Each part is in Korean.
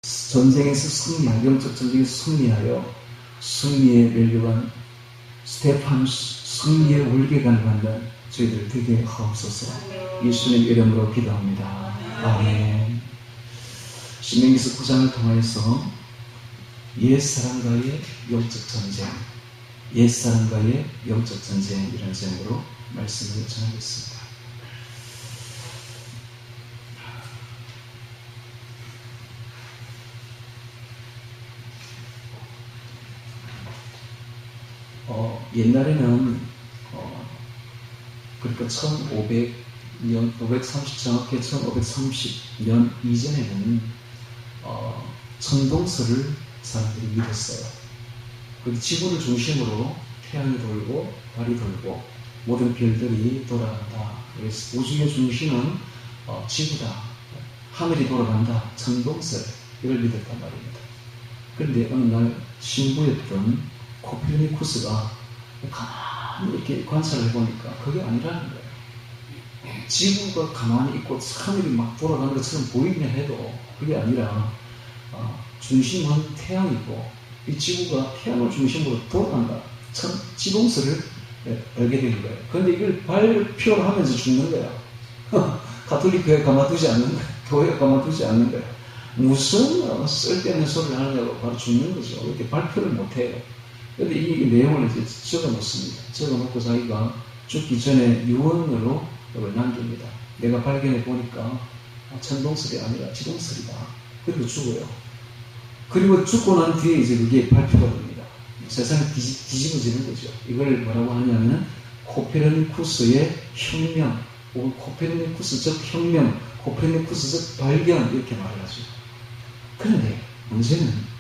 전쟁에서 승리하여, 영적 전쟁에서 승리하여 승리의 멸류관 스테파누스 승리의 월계관을 받는 저희들 되게 하옵소서. 예수님 이름으로 기도합니다. 아멘. 신명기서 9장을 통해서 옛사람과의 영적 전쟁, 옛사람과의 영적 전쟁이라는 제목으로 말씀을 전하겠습니다. 옛날에는 그러니까 1500년, 530 정확히 1530년 이전에는 천동설을 사람들이 믿었어요. 그 지구를 중심으로 태양이 돌고 달이 돌고 모든 별들이 돌아간다. 그래서 우주의 중심은 지구다. 하늘이 돌아간다. 천동설 이걸 믿었단 말입니다. 그런데 어느 날 신부였던 코페르니쿠스가 가만히 이렇게 관찰을 해보니까 그게 아니라는 거예요. 지구가 가만히 있고 하늘이 막 돌아가는 것처럼 보이긴 해도 그게 아니라 중심은 태양이고 이 지구가 태양을 중심으로 돌아간다. 참 지동설을 알게 된 거예요. 그런데 이걸 발표를 하면서 죽는 거야. 가톨릭 교회가 가만두지 않는 거야. 교회가 가만두지 않는 거야. 무슨 쓸데없는 소리를 하느냐고 바로 죽는 거죠. 이렇게 발표를 못해요. 그런데 이 내용을 이제 적어놓습니다. 적어놓고 자기가 죽기 전에 유언으로 이걸 남깁니다. 내가 발견해 보니까 천동설이 아니라 지동설이다. 그리고 죽어요. 그리고 죽고 난 뒤에 이제 그게 발표가 됩니다. 세상이 뒤집어지는 거죠. 이걸 뭐라고 하냐면 코페르니쿠스의 혁명, 코페르니쿠스적 혁명, 코페르니쿠스적 발견 이렇게 말을 하죠. 그런데 문제는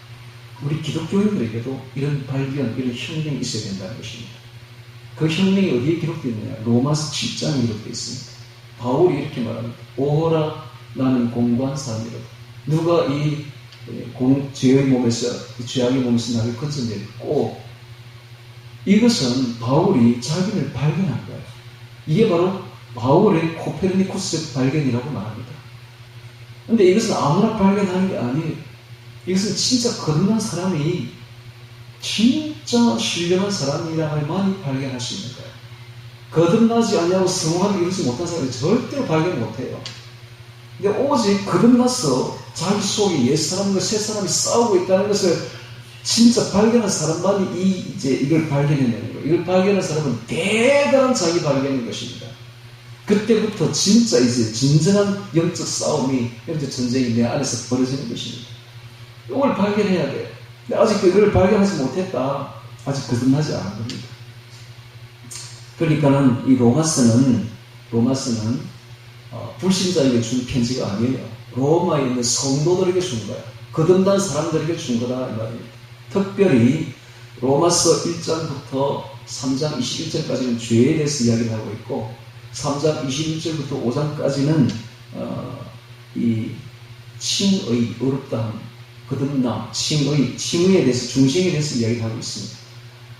우리 기독교인들에게도 이런 발견, 이런 혁명이 있어야 된다는 것입니다. 그 혁명이 어디에 기록되어 있느냐? 로마서 7장에 기록되어 있습니다. 바울이 이렇게 말합니다. 오호라 나는 공고한 사람이로다. 누가 이 죄의 몸에서, 죄악의 몸에서 나를 건져냈고, 이것은 바울이 자기를 발견한 거예요. 이게 바로 바울의 코페르니쿠스적 발견이라고 말합니다. 그런데 이것은 아무나 발견하는 게 아니에요. 이것은 진짜 거듭난 사람이, 진짜 신령한 사람이라야만이 발견할 수 있는 거예요. 거듭나지 않냐고 성화를 이루지 못한 사람이 절대로 발견 못해요. 근데 오직 거듭나서 자기 속에 옛사람과 새사람이 싸우고 있다는 것을 진짜 발견한 사람만이 이걸 발견해내는 거예요. 이걸 발견한 사람은 대단한 자기 발견인 것입니다. 그때부터 진짜 이제 진정한 영적 싸움이, 영적 전쟁이 내 안에서 벌어지는 것입니다. 이걸 발견해야 돼요. 근데 아직도 이걸 발견하지 못했다. 아직 거듭나지 않은 겁니다. 그러니까는 이 로마서는 불신자에게 준 편지가 아니에요. 로마에 있는 성도들에게 준 거야. 거듭난 사람들에게 준 거다 이 말입니다. 특별히 로마서 1장부터 3장 21절까지는 죄에 대해서 이야기를 하고 있고 3장 21절부터 5장까지는 이 칭의, 어렵다함, 거듭남, 칭의에 대해서, 중심에 대해서 이야기를 하고 있습니다.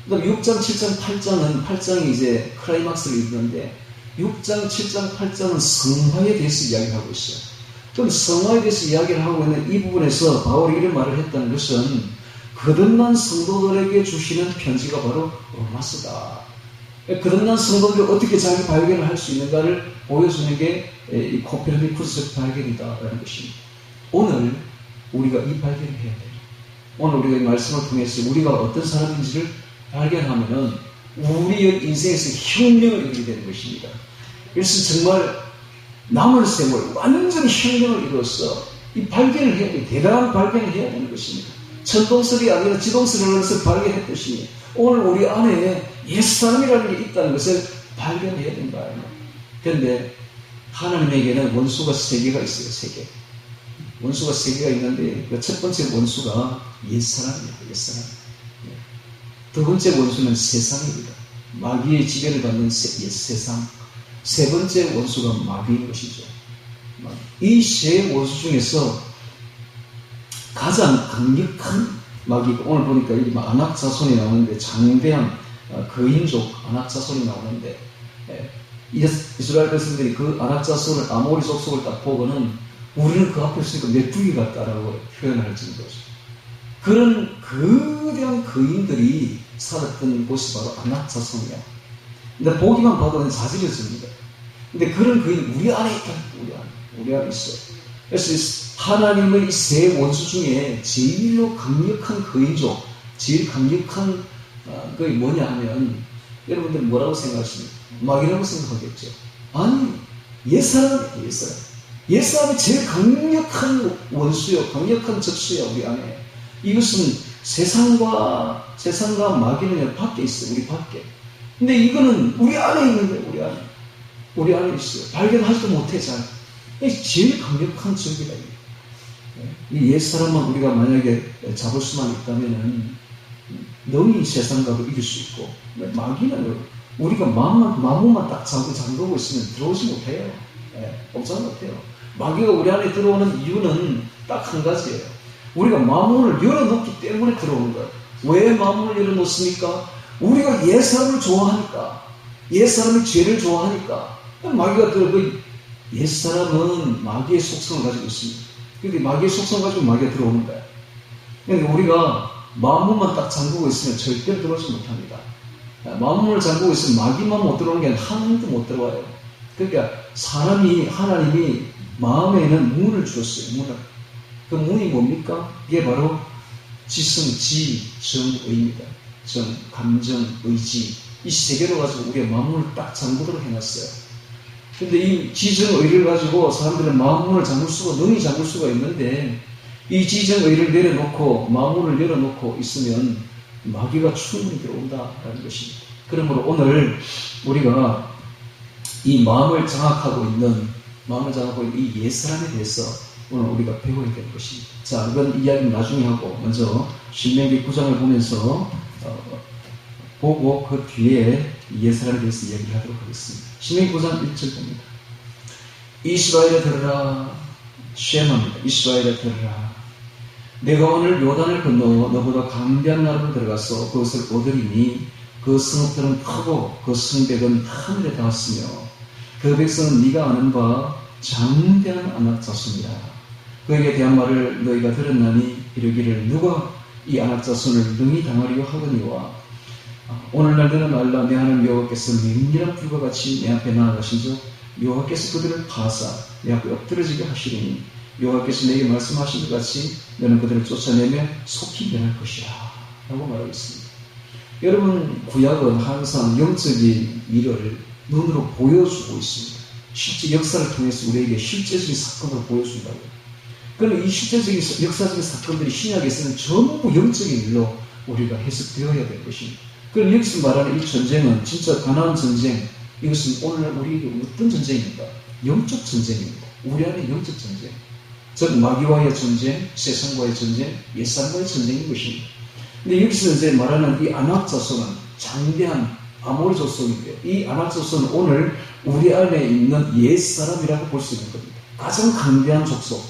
그 다음 6장, 7장, 8장이 이제 클라이막스를 이루는데 6장, 7장, 8장은 성화에 대해서 이야기를 하고 있어요. 그럼 성화에 대해서 이야기를 하고 있는 이 부분에서 바울이 이런 말을 했다는 것은 거듭난 성도들에게 주시는 편지가 바로 로마서다. 거듭난 성도들이 어떻게 자기 발견을 할 수 있는가를 보여주는 게 이 코페르니쿠스적 발견이다라는 것입니다. 오늘 우리가 이 발견을 해야 돼요. 오늘 우리가 이 말씀을 통해서 우리가 어떤 사람인지를 발견하면은 우리의 인생에서 혁명을 이루게 되는 것입니다. 그래서 정말 남을 생을 완전히 혁명을 이루어서 이 발견을 해야 돼요. 대단한 발견을 해야 되는 것입니다. 천동설이 아니라 지동설을 해서 발견했듯이 오늘 우리 안에 옛사람이라는 게 있다는 것을 발견해야 된다. 그런데 하나님에게는 원수가 3개가 있어요. 3개. 원수가 3개가 있는데 그 첫 번째 원수가 옛사람이에요. 옛사람. 두 번째 원수는 세상입니다. 마귀의 지배를 받는 옛세상. 세 번째 원수가 마귀인 것이죠. 이 세 원수 중에서 가장 강력한 마귀가 오늘 보니까 여기 안악자손이 나오는데 장대한 거인족 안악자손이 나오는데 이스라엘 백성들이 그 안악자손을 아모리 족속을 딱 보고는 우리는 그 앞에 있으니까 메뚜기 같다라고 표현할 정도죠. 그런 거대한 거인들이 살았던 곳이 바로 아낙자손이야. 근데 보기만 봐도 자지러집니다. 근데 그런 거인 우리 안에 있다. 우리 안에 있어. 그래서 하나님의 세 원수 중에 제일로 강력한 거인족, 제일 강력한 그게 뭐냐 하면 여러분들 뭐라고 생각하십니까? 마귀라고 생각하겠죠. 아니, 옛사람이에요. 옛사람이 제일 강력한 원수요, 강력한 적수야, 우리 안에. 이것은 세상과 마귀는 밖에 있어요. 우리 밖에. 근데 이거는 우리 안에 있는 거예요. 우리 안에 있어요. 발견하지도 못해 잘. 제일 강력한 적이다. 이 옛사람만 우리가 만약에 잡을 수만 있다면은 너희 세상과도 이길 수 있고, 마귀는 우리가 마음만 딱 잠그고 있으면 들어오지 못해요. 꼼짝 못해요. 마귀가 우리 안에 들어오는 이유는 딱 한 가지예요. 우리가 마음을 열어놓기 때문에 들어오는 거예요. 왜 마음을 열어놓습니까? 우리가 옛사람을 좋아하니까, 옛사람의 죄를 좋아하니까. 마귀가 옛사람은 마귀의 속성을 가지고 있습니다. 근데 마귀의 속성을 가지고 마귀가 들어오는 거예요. 그러니까 우리가 마음만 딱 잠그고 있으면 절대로 들어오지 못합니다. 마음을 잠그고 있으면 마귀만 못 들어오는 게 아니라 하나님도 못 들어와요. 그러니까 하나님이 마음에는 문을 주었어요. 그 문이 뭡니까? 이게 바로 지성, 정의입니다. 정, 감정, 의지. 이 세 개로 가지고 우리의 마음을 딱 잠그도록 해놨어요. 근데 이 지정의를 가지고 사람들은 마음문을 능히 잠글 수가 있는데, 이 지정의를 내려놓고 마음문을 열어놓고 있으면 마귀가 충분히 들어온다라는 것입니다. 그러므로 오늘 우리가 이 마음을 장악하고 있는 이 옛사람에 대해서 오늘 우리가 배워야 되는 것입니다. 자, 이건 이야기는 나중에 하고 먼저 신명기 9장을 보면서 보고 그 뒤에 옛사람에 대해서 이야기를 하도록 하겠습니다. 신명기 9장 1절 봅니다. 이스라엘에 들으라. 쉐마입니다. 이스라엘에 들으라. 내가 오늘 요단을 건너 너보다 강대한 나라로 들어가서 그것을 얻으리니 그 성읍들은 크고 그 성벽은 하늘에 닿았으며 그 백성은 네가 아는 바 장대한 아낙 자손이라. 그에게 대한 말을 너희가 들었나니 이르기를 누가 이 아낙 자손을 능히 당하리요 하거니와 오늘날 너는 알라. 내 하나님 여호와께서 맹렬한 불과 같이 내 앞에 나아가신즉 여호와께서 그들을 파사 내 앞에 엎드러지게 하시리니 여호와께서 내게 말씀하신 것 같이 너는 그들을 쫓아내며 속히 면할 것이라 라고 말하고 있습니다. 여러분, 구약은 항상 영적인 일을 눈으로 보여주고 있습니다. 실제 역사를 통해서 우리에게 실제적인 사건을 보여준다고요. 그럼 이 실제적인 역사적인 사건들이 신약에서는 전부 영적인 일로 우리가 해석되어야 될 것입니다. 그럼 여기서 말하는 이 전쟁은 진짜 가나안 전쟁, 이것은 오늘 우리에게 어떤 전쟁입니까? 영적 전쟁입니다. 우리 안에 영적 전쟁. 즉 마귀와의 전쟁, 세상과의 전쟁, 옛사람과의 전쟁인 것입니다. 근데 여기서 이제 말하는 이 아낙 자손은 장대한 아모리 족속인데, 이 아낙 자손은 오늘 우리 안에 있는 옛사람이라고 볼 수 있는 겁니다. 가장 강대한 족속.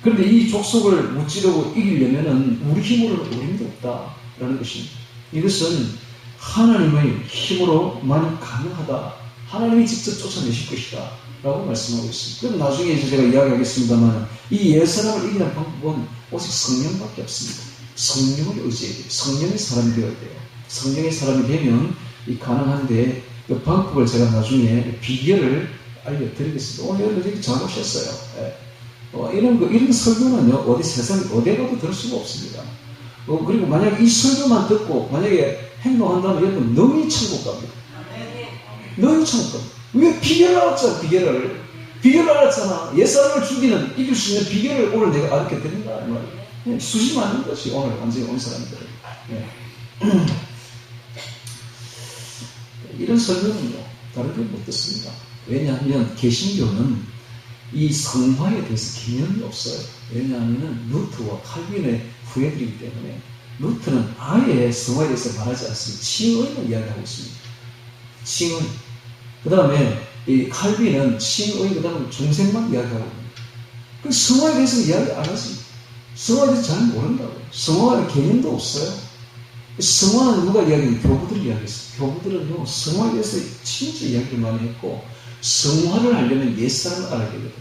그런데 이 족속을 무찌르고 이기려면은 우리 힘으로는 어림도 없다라는 것입니다. 이것은 하나님의 힘으로만 가능하다. 하나님이 직접 쫓아내실 것이다 라고 말씀하고 있습니다. 그럼 나중에 이제 제가 이야기하겠습니다만 이 옛사람을 이기는 방법은 오직 성령밖에 없습니다. 성령을 의지해야 돼요. 성령의 사람이 되어야 돼요. 성령의 사람이 되면 이 가능한데 그 방법을 제가 나중에 비결을 알려드리겠습니다. 오늘 여러분들이 잘 오셨어요. 이런 설교는요, 세상 어디 가도 들을 수가 없습니다. 그리고 만약에 이 설교만 듣고 만약에 행동한다면 여러분 너희 천국 갑니다. 너희 천국 갑니다. 왜 비결을 알았잖아. 비결을 알았잖아. 옛사람을 이길 수 있는 비결을 오늘 내가 알게 드린다 이 말이에요. 수시 맞는 것이 오늘 완전히 온 사람들은. 이런 설명은요 다른 데 못 듣습니다. 왜냐하면 개신교는 이 성화에 대해서 개념이 없어요. 왜냐하면 루트와 칼빈의 후예들이기 때문에 루트는 아예 성화에 대해서 말하지 않습니다. 칭의만 이야기하고 있습니다. 칭의. 그 다음에 이 칼빈은 칭의, 그 다음에 중생만 이야기하고 있습니다. 그 성화에 대해서 이야기 안 하지. 성화에 대해서 잘 모른다고요. 성화의 개념도 없어요. 성화는 누가 이야기했는지 교부들이 이야기했어요. 교부들은요, 성화에 대해서 진짜 이야기를 많이 했고, 성화를 하려면 옛사람을 알아야 되거든요.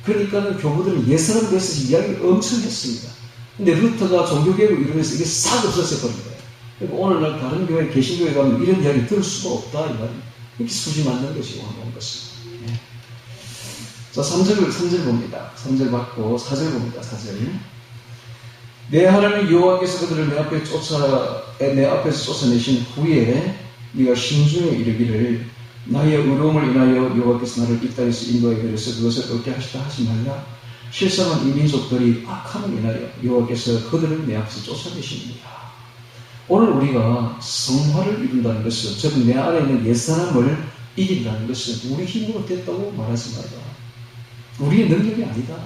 그러니까는 교부들은 옛사람에 대해서 이야기를 엄청 했습니다. 근데 루터가 종교개혁을 이루면서 이게 싹 없어져 버린 거예요. 그러니까 오늘날 다른 교회, 개신교회 가면 이런 이야기 들을 수가 없다, 이 말이에요. 이렇게 수지 맞는 것이 온 것입니다. 네. 자, 3절 봅니다. 3절 받고 4절 봅니다. 4절. 내 하나님 여호와께서 그들을 내 앞에서 쫓아내신 후에 네가 심중에 이르기를 나의 의로움을 인하여 여호와께서 나를 이 땅에서 인도하여 그래서 그것을 얻게 하시다 하지 말라. 실상은 이 민족들이 악함을 인하여 여호와께서 그들을 내 앞에서 쫓아내십니다. 오늘 우리가 성화를 이룬다는 것은, 즉 내 안에 있는 옛사람을 이긴다는 것은 우리 힘으로 됐다고 말하지 말라. 우리의 능력이 아니다.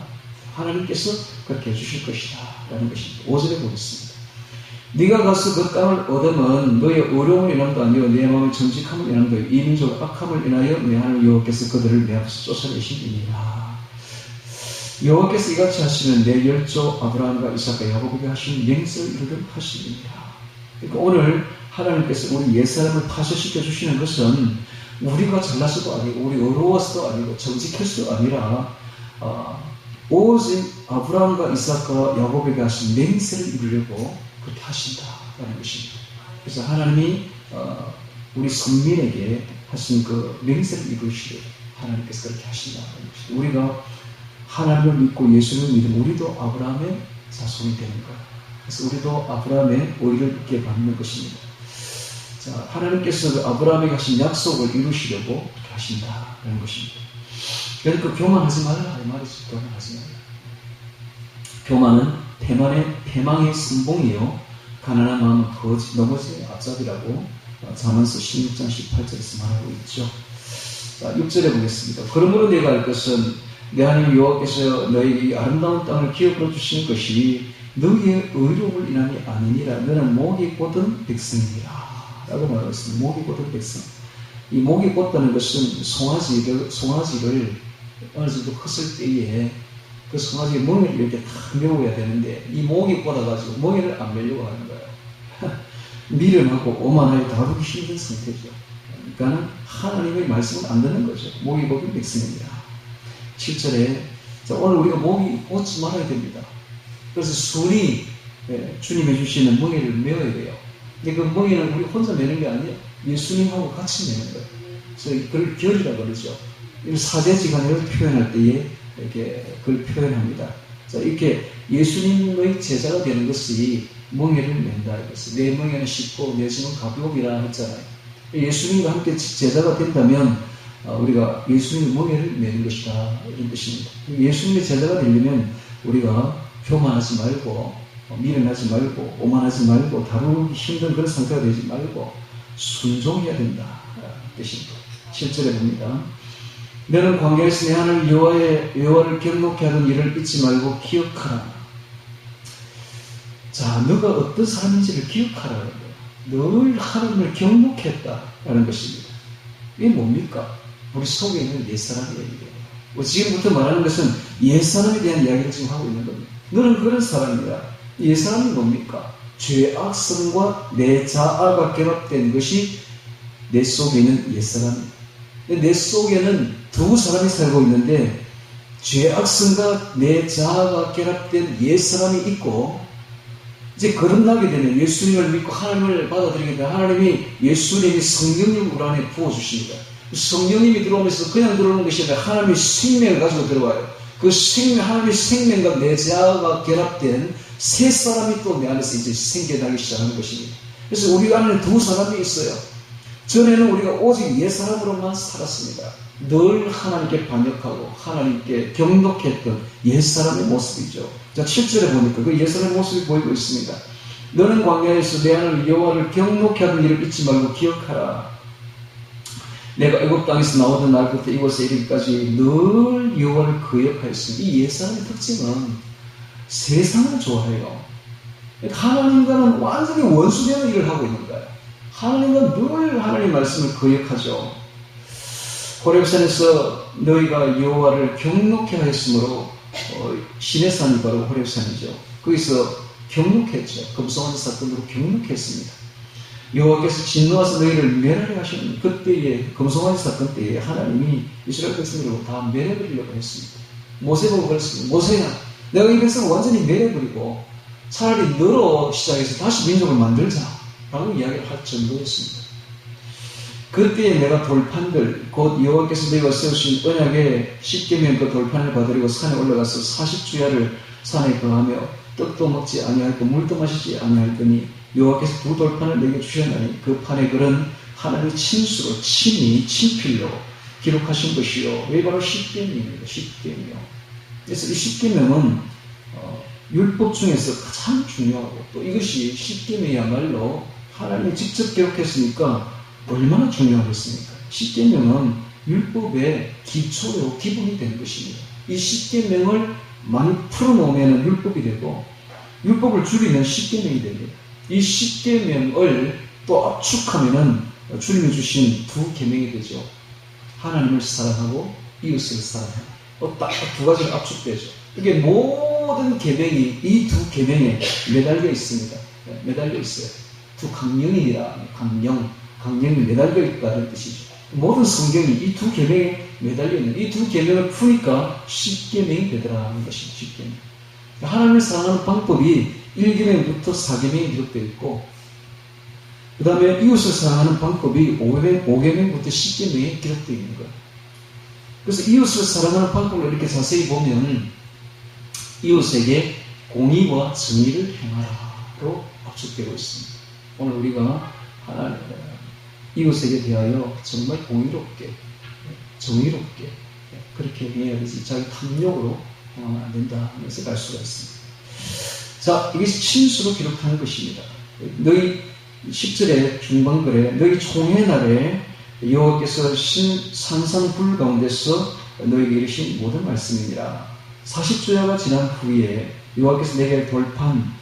하나님께서 그렇게 해주실 것이다 라는 것입니다. 5절에 보겠습니다. 네가 가서 그 땅을 얻으면 너의 어려움을 인함도 아니요 내 마음의 정직함을 인함도 이 민족의 악함을 인하여 내 하나님 여호와께서 그들을 내 앞에서 쫓아내시니라. 여호와께서 이같이 하시는 내 열조 아브라함과 이삭과 야곱에게 하신 맹세를 이루도록 하시니라. 그러니까 오늘 하나님께서 우리 옛사람을 파쇄시켜 주시는 것은 우리가 잘나서도 아니고 우리 어려워서도 아니고 정직해서도 아니라 오직 아브라함과 이삭과 야곱에게 하신 맹세를 이루려고 그렇게 하신다라는 것입니다. 그래서 하나님이 우리 선민에게 하신 그 맹세를 이루시려 하나님께서 그렇게 하신다는 것입니다. 우리가 하나님을 믿고 예수를 믿으면 우리도 아브라함의 자손이 되는 거예요. 그래서 우리도 아브라함의 오히를 있게 받는 것입니다. 자, 하나님께서 아브라함에게 하신 약속을 이루시려고 그렇게 하신다라는 것입니다. 그러니까 교만하지 말라 이 말이죠. 교만하지 말라. 교만은 패망의 선봉이요 가난한 마음은 넘어지의 앞잡이라고 잠언서 16장 18절에서 말하고 있죠. 자, 6절에 보겠습니다. 그러므로 내가 알 것은 내 하나님 여호와께서 너에게 이 아름다운 땅을 기업으로 주시는 것이 너희의 의로움을 인함이 아니니라. 너는 목이 곧은 백성이라 라고 말하고 있습니다. 목이 곧은 백성. 이 목이 곧다는 것은 송아지를 어느 정도 컸을 때에 그 송아지의 멍에를 이렇게 탁 메워야 되는데 이 목이 곧아가지고 멍에를 안 메려고 하는 거예요. 미련하고 오만하게 다루기 힘든 상태죠. 그러니까 하나님의 말씀을 안 듣는 거죠. 목이 곧은 백성입니다. 7절에 오늘 우리가 목이 곧지 말아야 됩니다. 그래서 순히 주님이 주시는 멍에를 메워야 돼요. 근데 그 멍에는 우리 혼자 메는 게 아니에요. 예수님하고 같이 메는 거예요. 그래서 그걸 결이라고 그러죠. 사제지간을 표현할 때에 이렇게 그걸 표현합니다. 자, 이렇게 예수님의 제자가 되는 것이 멍에를 맨다 이것이. 내 멍에는 쉽고 내 짐은 가벼움이라 했잖아요. 예수님과 함께 제자가 된다면 우리가 예수님의 멍에를 메는 것이다 이런 뜻입니다. 예수님의 제자가 되려면 우리가 교만하지 말고 미련하지 말고 오만하지 말고 다루기 힘든 그런 상태가 되지 말고 순종해야 된다 뜻입니다. 7절에 봅니다. 너는 광야에서 내 하나님 여호와를 경록케 하던 일을 잊지 말고 기억하라. 자, 너가 어떤 사람인지를 기억하라는 거예요. 늘 하나님을 경록했다라는 것입니다. 이게 뭡니까? 우리 속에 있는 옛사람이에요. 지금부터 말하는 것은 옛사람에 대한 이야기를 지금 하고 있는 겁니다. 너는 그런 사람이야. 옛사람이 뭡니까? 죄악성과 내 자아가 결합된 것이 내 속에 있는 옛사람입니다. 내 속에는 두 사람이 살고 있는데 죄악성과 내 자아가 결합된 옛사람이 있고 이제 거듭나게 되면 예수님을 믿고 하나님을 받아들이게 되면 하나님이 예수님이 성령님을 우리 안에 부어주십니다. 성령님이 들어오면서 그냥 들어오는 것이 아니라 하나님의 생명을 가지고 들어와요. 그 하나님의 생명과 내 자아가 결합된 새 사람이 또 내 안에서 이제 생겨나기 시작하는 것입니다. 그래서 우리 안에 두 사람이 있어요. 전에는 우리가 오직 옛 사람으로만 살았습니다. 늘 하나님께 반역하고 하나님께 경독했던 옛 사람의 모습이죠. 자, 7절에 보니까 그 옛 사람의 모습이 보이고 있습니다. 너는 광야에서 내 하나님 여호와를 경록케 하던 일을 잊지 말고 기억하라. 내가 애굽 땅에서 나오던 날부터 이곳에 이르기까지 늘 여호와를 거역하였습니다. 이 옛 사람의 특징은 세상을 좋아해요. 하나님과는 완전히 원수되는 일을 하고 있는 거예요. 하나님은 늘 하나님의 말씀을 거역하죠. 호렙산에서 너희가 여호와를 경록케 하였으므로 시내산이 바로 호렙산이죠. 거기서 경록했죠. 금송아지 사건으로 경록했습니다. 여호와께서 진노하사 너희를 멸하려 하시는 그때의 금송아지 사건 때에 하나님이 이스라엘 백성들을 다 멸해버리려고 했습니다. 모세보고 그랬습니다. 모세야, 내가 이 백성을 완전히 멸해버리고 차라리 너로 시작해서 다시 민족을 만들자 라고 이야기를 할 정도였습니다. 그때 내가 돌판들, 곧 여호와께서 너희가 세우신 언약의 십계명 그 돌판을 받으려고 산에 올라가서 40주야를 산에 거하며 떡도 먹지 아니할 거 물도 마시지 아니할 거니 여호와께서 두 돌판을 내게 주셨나니 그 판에 글은 하나님의 친수로 친히 친필로 기록하신 것이요. 왜 바로 십계명입니다. 십계명. 그래서 이 십계명은 율법 중에서 가장 중요하고 또 이것이 십계명이야말로 하나님이 직접 기록했으니까 얼마나 중요하겠습니까? 십계명은 율법의 기초요, 기본이 되는 것입니다. 이 십계명을 많이 풀어놓으면 율법이 되고 율법을 줄이면 십계명이 됩니다. 이 십계명을 또 압축하면 주님이 주신 두 계명이 되죠. 하나님을 사랑하고 이웃을 사랑하고 딱 두 가지를 압축되죠. 이게 모든 계명이 이 두 계명에 매달려 있습니다. 매달려 있어요. 두 강령이라 강령이 매달려 있다는 뜻이죠. 모든 성경이 이 두 계명에 매달려 있는 이 두 계명을 푸니까 십계명이 되더라는 것입니다. 십계명. 하나님을 사랑하는 방법이 1계명부터 4계명이 기록되어 있고 그 다음에 이웃을 사랑하는 방법이 5계명부터 10계명이 기록되어 있는 거예요. 그래서 이웃을 사랑하는 방법을 이렇게 자세히 보면 이웃에게 공의와 정의를 행하라로 압축되고 있습니다. 오늘 우리가 이웃에게 대하여 정말 공의롭게 정의롭게 그렇게 행해야 되지 자기 탐욕으로 행하면 안 된다 하면서 알 수가 있습니다. 자, 이게 친수로 기록하는 것입니다. 너희 10절의 중반글에 너희 총회 날에 여호와께서 산상불 가운데서 너희에게 이르신 모든 말씀이니라. 40주야가 지난 후에 여호와께서 내게 돌판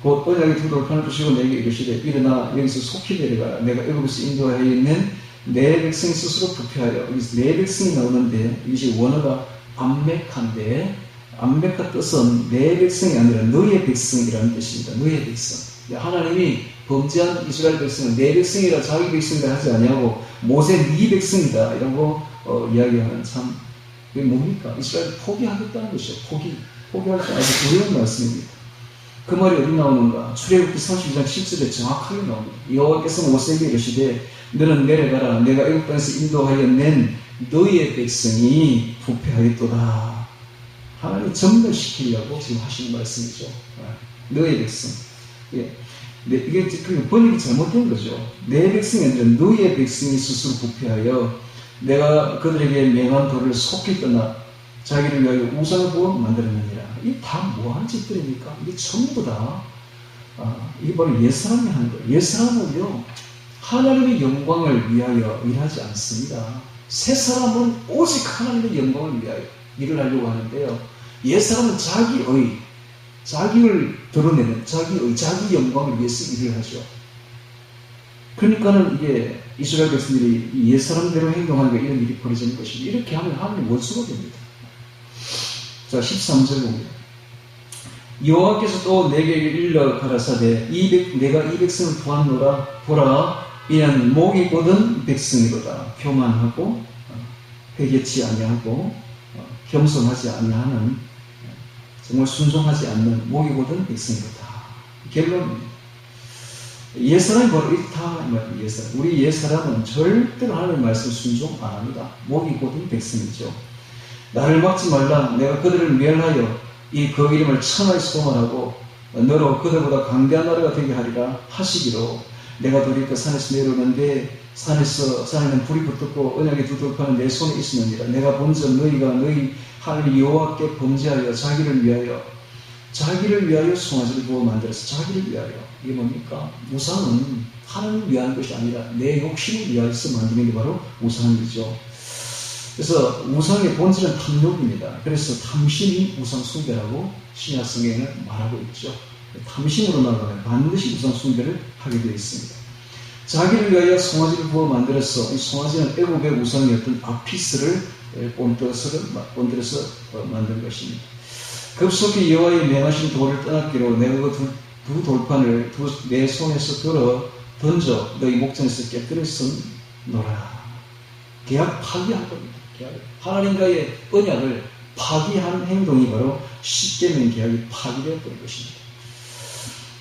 곧 언약의 두 돌판을 주시고 내게 이르시되 일어나 여기서 속히 내려가라. 내가 애굽에서 인도하여 있는 내 백성 스스로 부패하여 여기서 내 백성이 나오는데 이것이 원어가 암메카인데 암메카 뜻은 내 백성이 아니라 너희의 백성이라는 뜻입니다. 너희의 백성. 하나님이 범죄한 이스라엘 백성은 내 백성이라 자기 백성이라 하지 아니하고 모세 네 백성이다 이라고 이야기하는 참 그게 뭡니까? 이스라엘 포기하겠다는 것이죠. 포기할 때 아주 어려운 말씀입니다. 그 말이 어디 나오는가? 출애굽기 32장 10절에 정확하게 나옵니다. 여호와께서 모세에게 이르시되 너는 내려가라. 내가 애굽 땅에서 인도하여 낸 너희의 백성이 부패하였도다. 하나님이 전멸시키려고 지금 하시는 말씀이죠. 너희의 백성. 예. 이게 번역이 잘못된 거죠. 내 백성이 아니라 너희의 백성이 스스로 부패하여 내가 그들에게 명한 도를 속히 떠나 자기를 위하여 우상을 보고 만들었느니라. 이게 다 뭐하는 짓들입니까? 이게 전부 다 이게 바로 옛사람이 하는 거예요. 옛사람은요 하나님의 영광을 위하여 일하지 않습니다. 새사람은 오직 하나님의 영광을 위하여 일을 하려고 하는데요. 옛사람은 자기를 드러내는 자기 영광을 위해서 일을 하죠. 그러니까는 이게 이스라엘 백성들이 옛사람대로 행동하니까 이런 일이 벌어지는 것이고 이렇게 하면 하나님 원수가 됩니다. 자, 13절 봅니다. 여호와께서 또 내게 일러 가라사대 내가 이 백성을 보았노라. 보라, 이는 목이 곧은 백성이로다. 교만하고 회개치 아니하고 겸손하지 아니하는 정말 순종하지 않는 목이 곧은 백성이로다. 결론입니다. 옛사람이 바로 이렇다. 옛사람. 우리 옛사람은 절대로 하나님의 말씀 순종 안 합니다. 목이 곧은 백성이죠. 나를 막지 말라. 내가 그들을 멸하여 그 이름을 천하에 소망하고 너로 그들보다 강대한 나라가 되게 하리라 하시기로 내가 돌이켜 산에서 내려오는데 산에는 불이 붙었고 언약의 두 돌판은 내 손에 있으느니라. 내가 본적 너희가 너희 하나님 여호와께 범죄하여 자기를 위하여 송아지를 부어 만들어서 자기를 위하여. 이게 뭡니까? 우상은 하나님을 위한 것이 아니라 내 욕심을 위해서 만드는 게 바로 우상이죠. 그래서 우상의 본질은 탐욕입니다. 그래서 탐심이 우상 숭배라고 신약 성경에는 말하고 있죠. 탐심으로 나가면 반드시 우상 숭배를 하게 되어 있습니다. 자기를 위하여 송아지를 부어 만들어서 이 송아지는 애굽의 우상이었던 아피스를 본드려서 만든 것입니다. 급속히 여호와의 명하신 돌을 떠났기로 내가 그 두 돌판을 내 손에서 들어 던져 너희 목전에서 깨뜨렸으노라. 계약 파기한 겁니다. 하나님과의 언약을 파기한 행동이 바로 십계명 계약이 파기되었던 것입니다.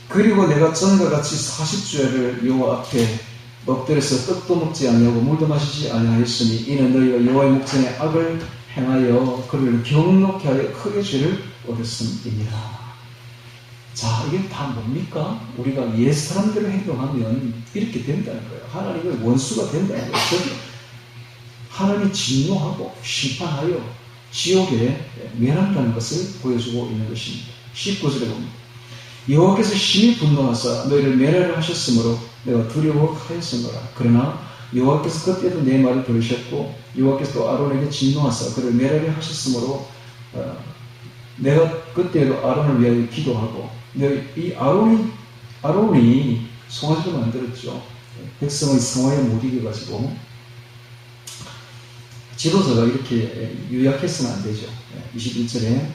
그리고 내가 전과 같이 40주야를 여호와 앞에 엎드려서 떡도 먹지 아니하고 물도 마시지 아니하였으니 이는 너희가 여호와의 목전에 악을 행하여 그를 경록케 하여 크게 죄를 얻었음이니라. 자, 이게 다 뭡니까? 우리가 옛사람대로 행동하면 이렇게 된다는 거예요. 하나님의 원수가 된다는 거예요. 하나님이 진노하고 심판하여 지옥에 멸한다는 것을 보여주고 있는 것입니다. 19절에 봅니다. 여호와께서 심히 분노하사 너희를 멸하려 하셨으므로 내가 두려워하였으므라. 그러나 여호와께서 그때도 내 말을 들으셨고 여호와께서 또 아론에게 진노하사 그를 멸하려 하셨으므로 내가 그때도 아론을 위하여 기도하고 이 아론이 송아지를 만들었죠. 백성의 성화에 못 이겨가지고 지도자가 이렇게 유약해서는 안 되죠. 21절에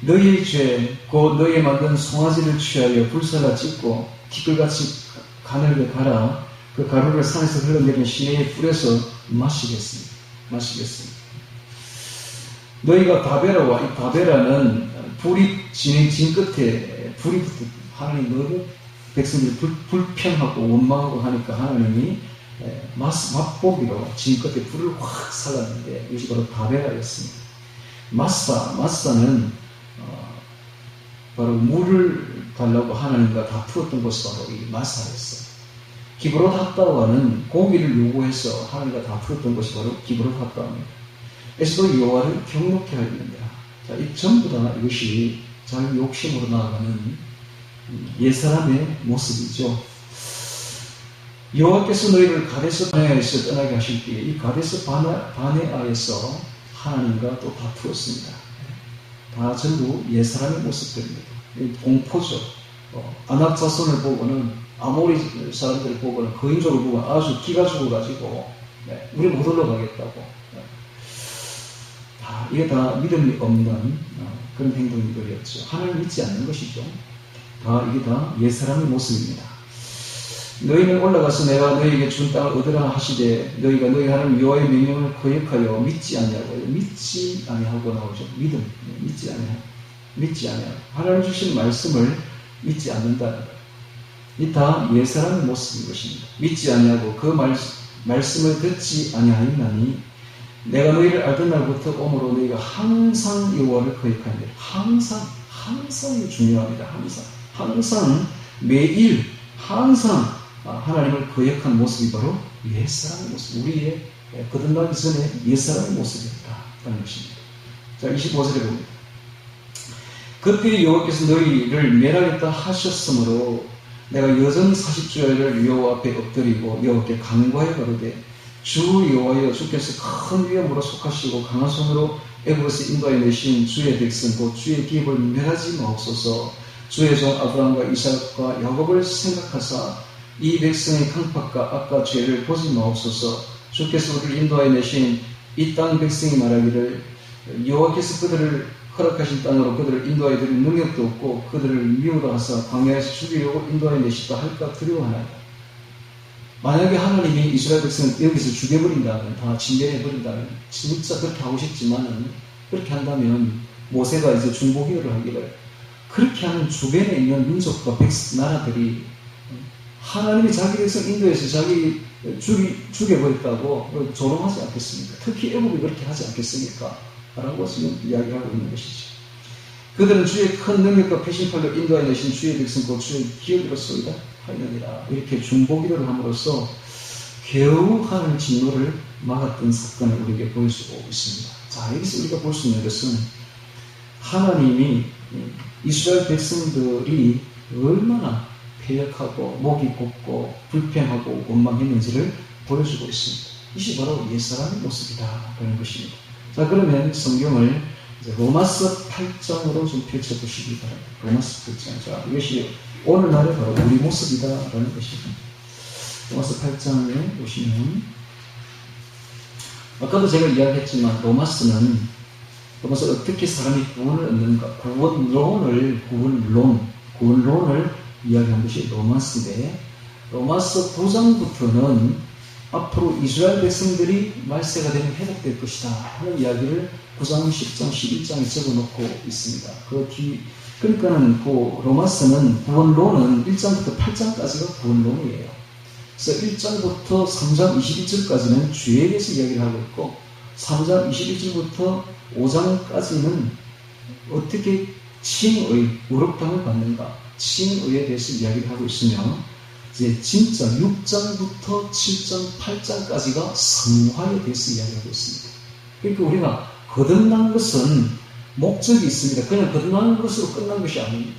너희의 죄, 곧 너희의 만든 송아지를 취하여 불살라 찢고 티끌같이 가늘게 갈아 그 가루를 산에서 흘러내린 시내에 뿌려서 마시겠습니다. 너희가 다베라와 이 다베라는 불이 진 끝에 불이 붙어 하나님 너무 백성들이 불평하고 원망하고 하니까 하나님이 맛보기로 진 끝에 불을 확 살랐는데 이것이 바로 다베라였습니다. 마사는 바로 물을 달라고 하나님과 다투었던 것이 바로 이 마사였어요. 기브롯 핫다와는 고기를 요구해서 하나님과 다투었던 것이 바로 기브롯 핫다와입니다. 에스도 여호와를 경록케 하였느니라. 자, 이 전부 다 이것이 자기 욕심으로 나아가는 옛사람의 모습이죠. 여호와께서 너희를 가데스 바네아에서 떠나게 하실 때에 이 가데스 바네아에서 하나님과 또 다투었습니다. 다 전부 옛사람의 모습들입니다. 공포죠. 아낙 자손을 보고는 아모리 사람들을 보고는 거인족을 보고 아주 기가 죽어가지고 우리 못 올라가겠다고. 이게 다 믿음이 없는 그런 행동들이었죠. 하나님을 믿지 않는 것이죠. 이게 다 옛사람의 모습입니다. 너희는 올라가서 내가 너희에게 준 땅을 얻으라 하시되 너희가 너희 하나님 여호와의 명령을 거역하여 믿지 아니하고 믿지 아니하고 나오죠. 믿음, 믿지 아니하고 하나님 주신 말씀을 믿지 않는다는 거예요. 이 다 옛사람의 모습인 것입니다. 믿지 아니하고 그 말씀을 듣지 아니하였나니 내가 너희를 알던 날부터 오므로 너희가 항상 여호와를 거역하니라. 항상이 중요합니다. 항상 매일 항상 하나님을 거역한 모습이 바로 옛사람의 모습, 우리의 거듭나기 전에 옛사람의 모습이었다는 것입니다. 자, 25절에 봅니다. 그때 여호와께서 너희를 멸하겠다 하셨으므로 내가 여전히 40주야를 여호와 앞에 엎드리고 여호와께 간구하여 가로되 주 여호와여 주께서 큰 위엄으로 속하시고 강한 손으로 애굽에서 인도하여 내신 주의 백성 곧 주의 기업을 멸하지 마옵소서. 주의 종 아브라함과 이삭과 야곱을 생각하사 이 백성의 강팍과 악과 죄를 보지 마옵소서. 주께서 우리를 인도하여 내신 이 땅 백성이 말하기를 여호와께서 그들을 허락하신 땅으로 그들을 인도하여 드릴 능력도 없고 그들을 미우라 하사 광야에서 죽이려고 인도하여 내시다 할까 두려워하나이다. 만약에 하나님이 이스라엘 백성을 여기서 죽여버린다면, 다 진멸해버린다면, 진짜 그렇게 하고 싶지만은, 그렇게 한다면, 모세가 이제 중보기도를 하기를, 그렇게 하는 주변에 있는 민족과 나라들이, 하나님이 자기 백성 인도에서 자기 죽여버렸다고 조롱하지 않겠습니까? 특히 애국이 그렇게 하지 않겠습니까? 라고 지금 이야기하고 있는 것이죠. 그들은 주의 큰 능력과 패신팔로 인도하여 내신 주의 백성 곧 주의 기업으로서이다 하느니라. 이렇게 중보기도를 함으로써 겨우 하나님 진노를 막았던 사건을 우리에게 보여주고 있습니다. 자, 여기서 우리가 볼 수 있는 것은 하나님이 이스라엘 백성들이 얼마나 패역하고 목이 곱고 불평하고 원망했는지를 보여주고 있습니다. 이것이 바로 옛사람의 모습이다라는 것입니다. 자, 그러면 성경을 이제 로마서 8장으로 좀 펼쳐보시기 바랍니다. 로마서 8장. 자, 이것이 오늘날의 바로 우리 모습이다라는 것입니다. 로마서 8장에 보시면, 아까도 제가 이야기했지만, 로마서는 어떻게 사람이 구원을 얻는가, 구원론을 이야기한 것이 로마서인데, 로마서 9장부터는 앞으로 이스라엘 백성들이 말세가 되면 회복될 것이다 하는 이야기를 9장, 10장, 11장에 적어놓고 있습니다. 그러니까는 그 로마서는 구원론은 1장부터 8장까지가 구원론이에요. 그래서 1장부터 3장 21절까지는 주에 대해서 이야기를 하고 있고 3장 21절부터 5장까지는 어떻게 칭의, 의롭다함을 받는가, 칭의에 대해서 이야기를 하고 있으며 이제 진짜 6장부터 7장, 8장까지가 성화에 대해서 이야기하고 있습니다. 그러니까 우리가 거듭난 것은 목적이 있습니다. 그냥 거듭난 것으로 끝난 것이 아닙니다.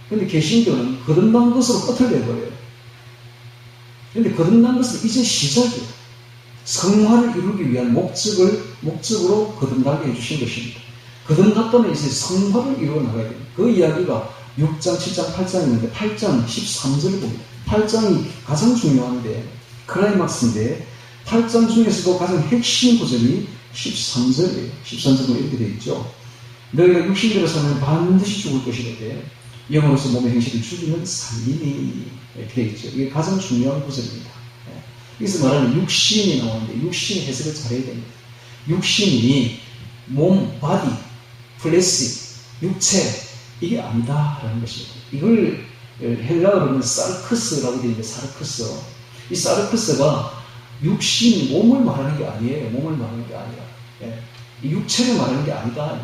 그런데 개신교는 거듭난 것으로 끝을 내버려요. 그런데 거듭난 것은 이제 시작이에요. 성화를 이루기 위한 목적으로 거듭나게 해주신 것입니다. 거듭났다면 이제 성화를 이루어 나가야 됩니다. 그 이야기가 6장, 7장, 8장이 있는데 8장 13절을 봅니다. 8장이 가장 중요한데 클라이막스인데 8장 중에서도 가장 핵심 구절이 13절이에요. 13절은 이렇게 되어 있죠. 너희가 육신대로 살면 반드시 죽을 것이라되 영으로서 몸의 행실을 죽이면 살리니 이렇게 되어 있죠. 이게 가장 중요한 구절입니다. 여기서 말하는 육신이 나오는데 육신 해석을 잘해야 됩니다. 육신이 몸, 바디, 플래시, 육체 이게 아니다라는 것입니다. 이걸 헬라어로는 사르크스라고 되어 있는데 사르크스. 이 사르크스가 육신, 몸을 말하는 게 아니에요. 몸을 말하는 게 아니라 이 육체를 말하는 게 아니다.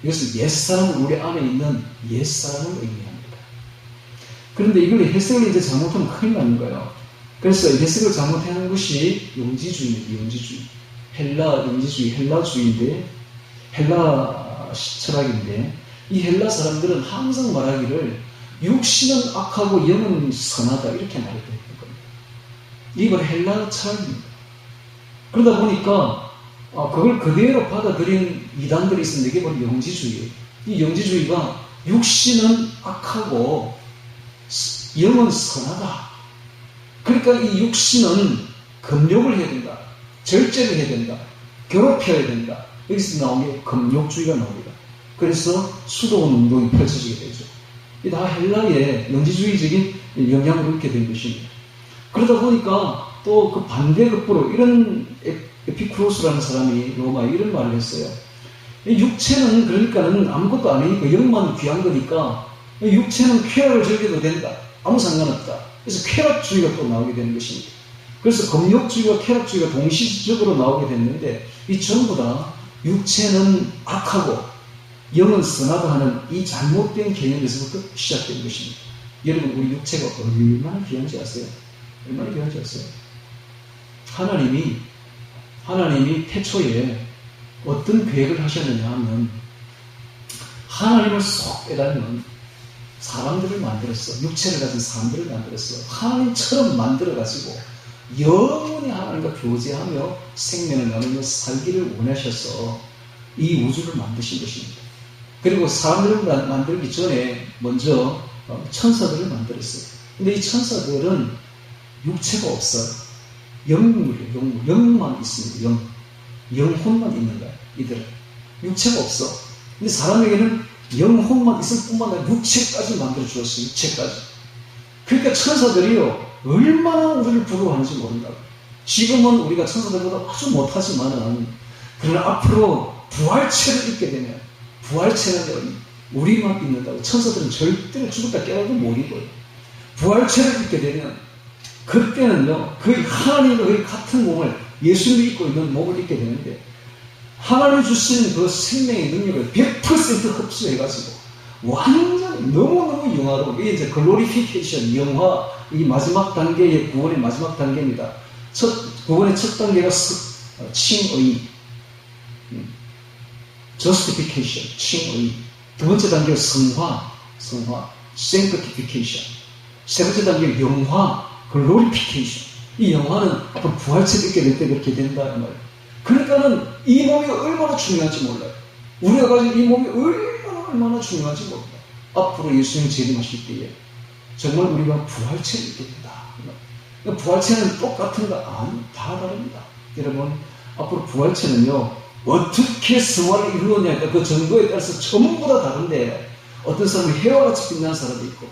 이것은 옛사람은 우리 안에 있는 옛사람을 의미합니다. 그런데 이걸 해석을 이제 잘못하면 큰일 나는 거예요. 그래서 해석을 잘못하는 것이 영지주의입니다. 영지주의. 헬라 영지주의, 헬라주의인데 헬라 철학인데 이 헬라 사람들은 항상 말하기를 육신은 악하고 영은 선하다 이렇게 말했던 겁니다. 이건 헬라 철학입니다. 그러다 보니까 그걸 그대로 받아들인 이단들이 있었는데 이게 바로 영지주의예요. 이 영지주의가 육신은 악하고 영은 선하다. 그러니까 이 육신은 금욕을 해야 된다. 절제를 해야 된다. 괴롭혀야 된다. 여기서 나온 게 금욕주의가 나옵니다. 그래서 수도원 운동이 펼쳐지게 되죠. 이 다 헬라의 영지주의적인 영향으로 이렇게 된 것입니다. 그러다 보니까 또 그 반대급부로 이런 에피쿠로스라는 사람이 로마에 이런 말을 했어요. 육체는 그러니까는 아무것도 아니니까 영만 귀한 거니까 육체는 쾌락을 즐겨도 된다. 아무 상관없다. 그래서 쾌락주의가 또 나오게 되는 것입니다. 그래서 금욕주의와 쾌락주의가 동시적으로 나오게 됐는데 이 전부 다 육체는 악하고 영은 선하다 하는 이 잘못된 개념에서부터 시작된 것입니다. 여러분 우리 육체가 얼마나 귀한지 아세요? 얼마나 귀한지 아세요? 하나님이 태초에 어떤 계획을 하셨느냐 하면 하나님을 쏙 깨달으면 사람들을 만들었어. 육체를 가진 사람들을 만들었어. 하나님처럼 만들어가지고 영원히 하나님과 교제하며 생명을 나누며 살기를 원하셔서 이 우주를 만드신 것입니다. 그리고 사람들을 만들기 전에 먼저 천사들을 만들었어요. 근데 이 천사들은 육체가 없어요. 영물이에요. 영만 있습니다. 영혼만 있는 거예요. 이들은 육체가 없어. 근데 사람에게는 영혼만 있을 뿐만 아니라 육체까지 만들어 주었어요. 육체까지. 그러니까 천사들이요 얼마나 우리를 부러워하는지 모른다고. 지금은 우리가 천사들보다 아주 못하지만은 그러나 앞으로 부활체를 입게 되면 부활체는 우리만 입는다고. 천사들은 절대로 죽었다 깨어나도 못 입어요. 부활체를 입게 되면 그때는요 거의 하나님과 거의 같은 몸을 예수님이 입고 있는 몸을 입게 되는데 하나님이 주신 그 생명의 능력을 100% 흡수해가지고 완전히 너무너무 영화로 이게 이제 글로리피케이션 영화 이 마지막 단계의 구원의 마지막 단계입니다. 구원의 첫 단계가 칭의 justification 칭의 두 번째 단계가 성화 sanctification 세 번째 단계가 영화 glorification 이 영화는 앞으로 부활체를 입게 될 때 그렇게 된다는 말이에요. 그러니까는 이 몸이 얼마나 중요한지 몰라요. 우리가 가진 이 몸이 얼마나 중요한지 몰라요. 앞으로 예수님 재림하실 때에 정말 우리가 부활체를 입게 된다. 부활체는 똑같은가? 아니, 다 다릅니다. 여러분, 앞으로 부활체는요, 어떻게 성화를 이루느냐니까 그 정도에 따라서 전부 다 다른데, 어떤 사람은 해와 같이 빛나는 사람도 있고,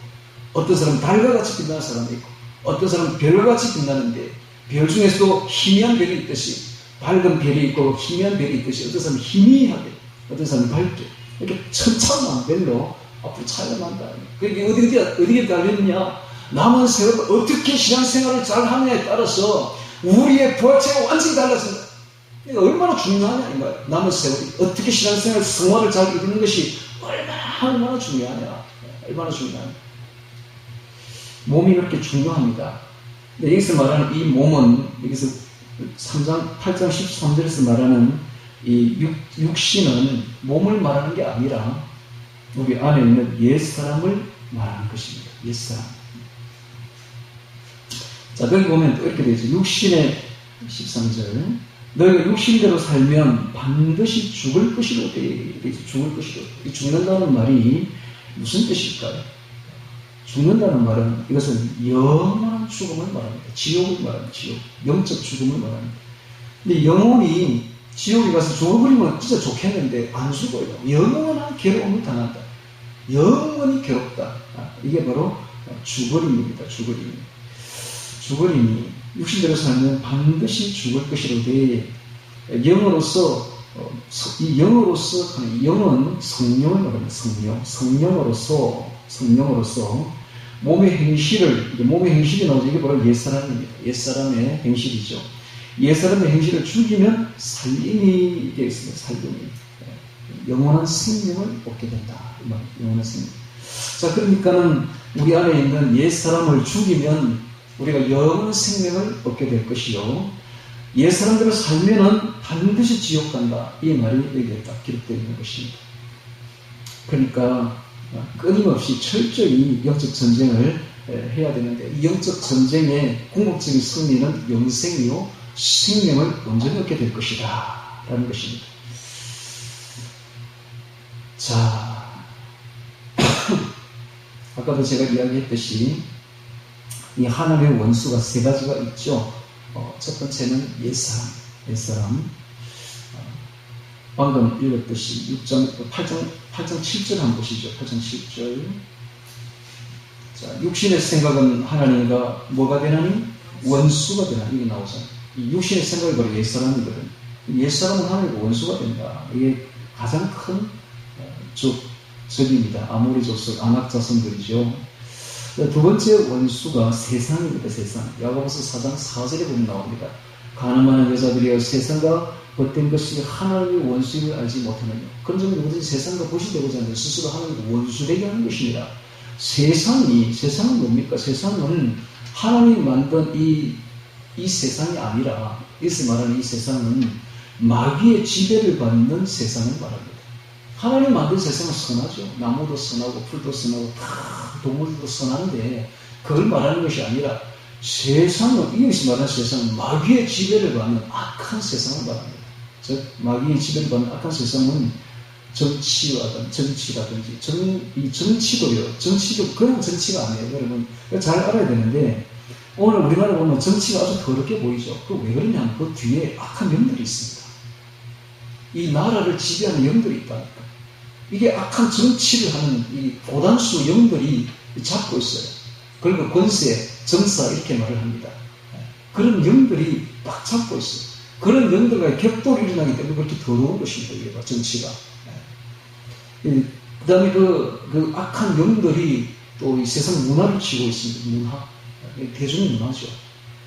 어떤 사람은 달과 같이 빛나는 사람도 있고, 어떤 사람은 별과 같이 빛나는데, 별 중에서도 희미한 별이 있듯이 밝은 별이 있고 희미한 별이 있듯이 어떤 사람은 희미하게, 어떤 사람은 밝게 이렇게 천차만별로 앞으로 차이가 난다. 그게 어디에 달렸느냐? 남은 세월 어떻게 신앙생활을 잘 하느냐에 따라서 우리의 부활체가 완전히 달라진다. 이게 얼마나 중요하냐 이거예요. 남은 세월이 어떻게 신앙생활 성화를 잘 이루는 것이 얼마나 중요하냐. 얼마나 중요하냐. 몸이 그렇게 중요합니다. 근데 여기서 말하는 이 몸은 여기서 8장 13절에서 말하는 이 육신은 몸을 말하는 게 아니라 우리 안에 있는 옛사람을 말하는 것입니다. 옛사람. 자, 거기 보면 또 이렇게 되죠. 육신의 13절. 너희가 육신대로 살면 반드시 죽을 것이로 되죠. 죽을 것이로. 이 죽는다는 말이 무슨 뜻일까요? 죽는다는 말은 이것은 영원한 죽음을 말합니다. 지옥을 말합니다. 지옥. 영적 죽음을 말합니다. 근데 영혼이 지옥에 가서 죽어버리면 진짜 좋겠는데 안 죽어요. 영원한 괴로움을 당한다. 영원히 괴롭다. 이게 바로 죽어림입니다. 죽어림이 육신대로 살면 반드시 죽을 것이로되 영으로서 이 영으로서 영은 성령을 말합니다. 성령으로서 몸의 행실이 나오죠. 이게 바로 옛사람입니다. 옛사람의 행실이죠. 옛사람의 행실을 죽이면 살림이 되어 있습니다. 살림이. 영원한 생명을 얻게 된다. 영원한 생명. 자, 그러니까는 우리 안에 있는 옛사람을 죽이면 우리가 영원한 생명을 얻게 될 것이요. 옛사람대로 살면은 반드시 지옥 간다. 이 말이 여기에 딱 기록되어 있는 것입니다. 그러니까 끊임없이 철저히 영적 전쟁을 해야 되는데 이 영적 전쟁의 궁극적인 승리는 영생이요 생명을 온전히 얻게 될 것이다 라는 것입니다. 자, 아까도 제가 이야기했듯이 이 하나님의 원수가 세 가지가 있죠. 첫 번째는 옛사람. 방금 읽었듯이 8장 7절 한번 보시죠. 8장 7절. 자, 육신의 생각은 하나님과 뭐가 되나니? 원수가 되나니? 이게 나오잖아요. 이 육신의 생각이 바로 옛사람이거든. 옛사람은 하나님과 원수가 된다. 이게 가장 큰 적입니다. 아모리 족속, 아낙 자손들이죠. 두 번째 원수가 세상입니다. 세상. 야고보서 4장 4절에 보면 나옵니다. 가늠하는 여자들이여 세상과 벗된 것이 하나님의 원수임을 알지 못하느냐. 그런 점은 누구든지 세상과 벗이 되고자 하는데 스스로 하나님과 원수되게 하는 것입니다. 세상은 뭡니까? 세상은 하나님이 만든 이 세상이 아니라 여기서 말하는 이 세상은 마귀의 지배를 받는 세상을 말합니다. 하나님 만든 세상은 선하죠. 나무도 선하고 풀도 선하고 다 동물도 선한데 그걸 말하는 것이 아니라 세상은 여기서 말하는 세상은 마귀의 지배를 받는 악한 세상을 말합니다. 즉 마귀의 지배를 받는 악한 세상은 정치라든지 정치도요. 정치도 그냥 정치가 아니에요. 여러분 잘 알아야 되는데 오늘 우리나라 보면 정치가 아주 더럽게 보이죠. 그 왜 그러냐면 그 뒤에 악한 영들이 있습니다. 이 나라를 지배하는 영들이 있다니까. 이게 악한 정치를 하는 이 보단수 영들이 잡고 있어요. 그리고 권세, 정사 이렇게 말을 합니다. 그런 영들이 딱 잡고 있어요. 그런 영들과 격돌이 일어나기 때문에 그렇게 더러운 것입니다. 이게 정치가. 그 다음에 그 악한 영들이 또 이 세상 문화를 치고 있습니다. 문화. 대중문화죠.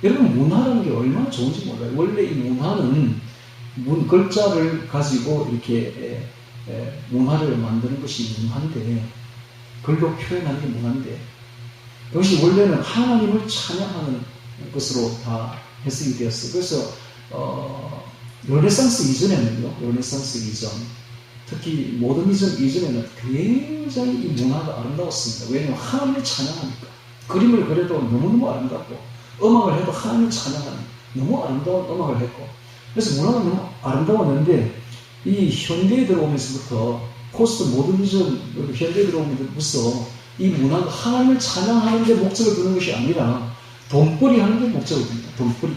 여러분 문화라는 게 얼마나 좋은지 몰라요. 원래 이 문화는 글자를 가지고 이렇게 문화를 만드는 것이 문화인데 글로 표현하는 게 문화인데 이것이 원래는 하나님을 찬양하는 것으로 다 해석이 되었어요. 그래서 르네상스 이전 특히 모더니즘 이전에는 굉장히 이 문화가 아름다웠습니다. 왜냐하면 하나님을 찬양하니까 그림을 그려도 너무너무 아름답고 음악을 해도 하나님을 찬양하는 너무 아름다운 음악을 했고 그래서 문화가 너무 아름다웠는데 이 현대에 들어오면서부터 포스트 모더니즘 현대에 들어오면서부터 이 문화가 하나님을 찬양하는 데 목적을 두는 것이 아니라 돈벌이 하는 데 목적을 둔다. 돈벌이,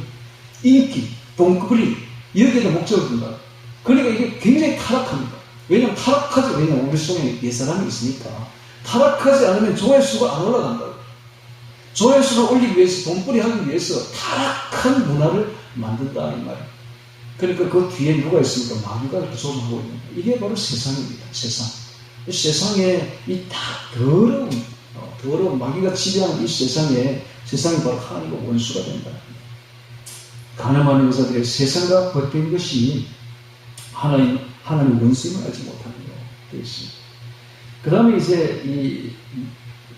인기, 돈벌이 여기에다 목적을 둔다. 그러니까 이게 굉장히 타락합니다. 왜냐하면 우리 속에 옛사람이 있으니까 타락하지 않으면 조회수가 안 올라간다. 조회수를 올리기 위해서, 돈벌이 하기 위해서 타락한 문화를 만든다는 말이에요. 그러니까 그 뒤에 누가 있습니까? 마귀가 이렇게 조종하고 있는 거예요. 이게 바로 세상입니다. 세상. 세상에 이 다 더러운 마귀가 지배하는 이 세상이 바로 하나님과 원수가 된다. 가늠하는 여자들의 세상과 벗긴 것이 하나님 원수임을 알지 못하는 되어 있습니다. 그 다음에 이제 이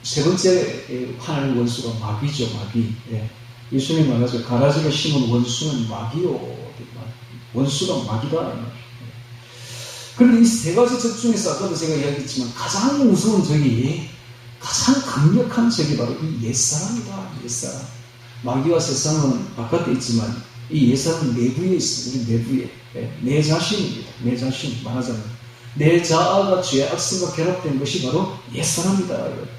세 번째 하나님 원수가 마귀죠, 마귀. 예. 예수님이 말하죠. 가라지를 심은 원수는 마귀요. 원수가 마귀다. 그런데 이 세 가지 적 중에서 아까도 제가 이야기했지만 가장 무서운 적이, 가장 강력한 적이 바로 이 옛사람이다. 옛사람. 마귀와 세상은 바깥에 있지만 이 옛사람은 내부에 있습니다. 우리 내부에. 예. 내 자신입니다. 내 자신. 말하자면 내 자아가 죄의 악성과 결합된 것이 바로 옛사람이다.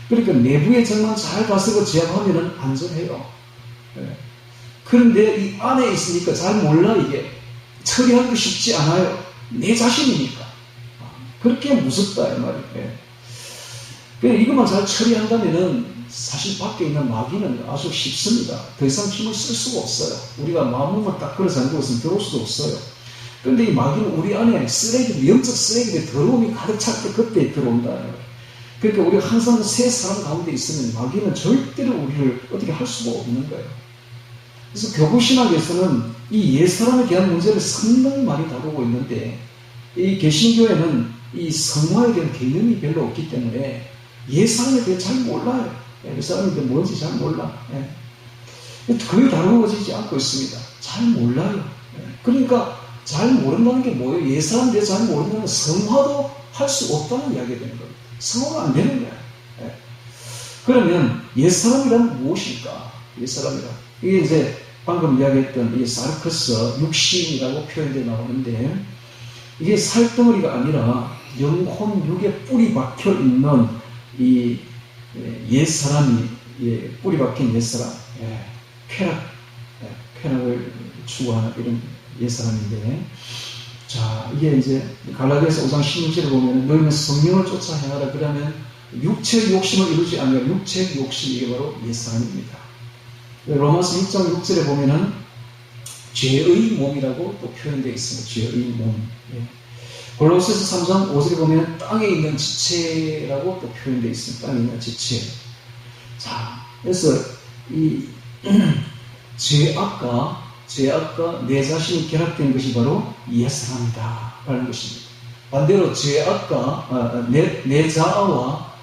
그러니까 내부의 점만 잘 다스리고 제압하면 안전해요. 예. 그런데 이 안에 있으니까 잘 몰라. 이게 처리하기 쉽지 않아요. 내 자신이니까. 그렇게 무섭다 이 말이에요. 예. 그러니까 이것만 잘 처리한다면은 사실 밖에 있는 마귀는 아주 쉽습니다. 더 이상 힘을 쓸 수가 없어요. 우리가 마음만 딱 걸어 잠그고 있으면 들어올 수도 없어요. 그런데 이 마귀는 우리 안에 쓰레기, 영적 쓰레기의 더러움이 가득 찰 때 그때 들어온다. 그러니까 우리가 항상 새 사람 가운데 있으면 마귀는 절대로 우리를 어떻게 할 수가 없는 거예요. 그래서 교구신학에서는 이 옛사람에 대한 문제를 상당히 많이 다루고 있는데, 이 개신교에는 이 성화에 대한 개념이 별로 없기 때문에 옛사람에 대해 잘 몰라요. 옛사람에 대해 뭔지 잘 몰라. 거의 다루어지지 않고 있습니다. 잘 몰라요. 그러니까 잘 모른다는 게 뭐예요? 옛사람에 대해 잘 모른다는 건 성화도 할 수 없다는 이야기가 되는 겁니다. 성화가 안 되는 거예요. 그러면 옛사람이란 무엇일까? 옛사람이란. 이게 이제 방금 이야기했던 이 사르커스, 육신이라고 표현되어 나오는데, 이게 살덩어리가 아니라 영혼, 육에 뿌리 박혀 있는 이 옛사람이, 뿌리 박힌 옛사람, 쾌락을 추구하는 이런 옛사람인데, 자, 이게 이제 갈라디아서 5장 16절에 보면 너희는 성령을 쫓아 행하라. 그러면 육체의 욕심을 이루지 않으라. 육체의 욕심, 이게 바로 옛사람입니다. 로마서 6장 6절에 보면은 죄의 몸이라고 또 표현되어 있습니다. 죄의 몸. 골로새서 3장 5절에 보면 땅에 있는 지체라고 또 표현되어 있습니다. 땅에 있는 지체. 자, 그래서 이 죄악과 내 자신이 결합된 것이 바로 옛사람이다 라는 것입니다. 반대로 죄악과 내 자아와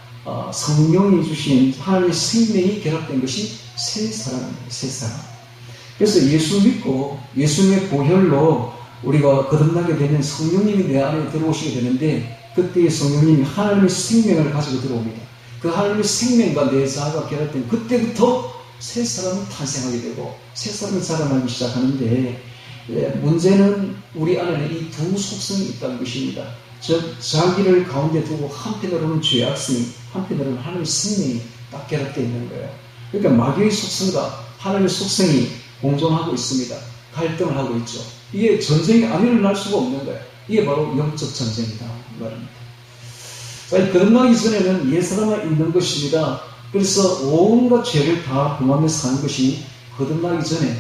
성령이 주신 하나님의 생명이 결합된 것이 새 사람입니다. 새 사람. 그래서 예수 믿고 예수님의 보혈로 우리가 거듭나게 되면 성령님이 내 안에 들어오시게 되는데, 그때 성령님이 하나님의 생명을 가지고 들어옵니다. 그 하나님의 생명과 내 자아가 결합된 그때부터 새 사람이 탄생하게 되고 새 사람이 자라나기 시작하는데, 문제는 우리 안에는 이 두 속성이 있다는 것입니다. 즉 자기를 가운데 두고 한편으로는 죄악성이, 한편으로는 하나님의 생명이 딱 결합되어 있는 거예요. 그러니까 마귀의 속성과 하나님의 속성이 공존하고 있습니다. 갈등을 하고 있죠. 이게 전쟁이 안 일어날 수가 없는 거예요. 이게 바로 영적 전쟁이다 말입니다. 자, 거듭나기 전에는 옛사람만 있는 것입니다. 그래서 온갖 죄를 다 범하며 사는 것이 거듭나기 전에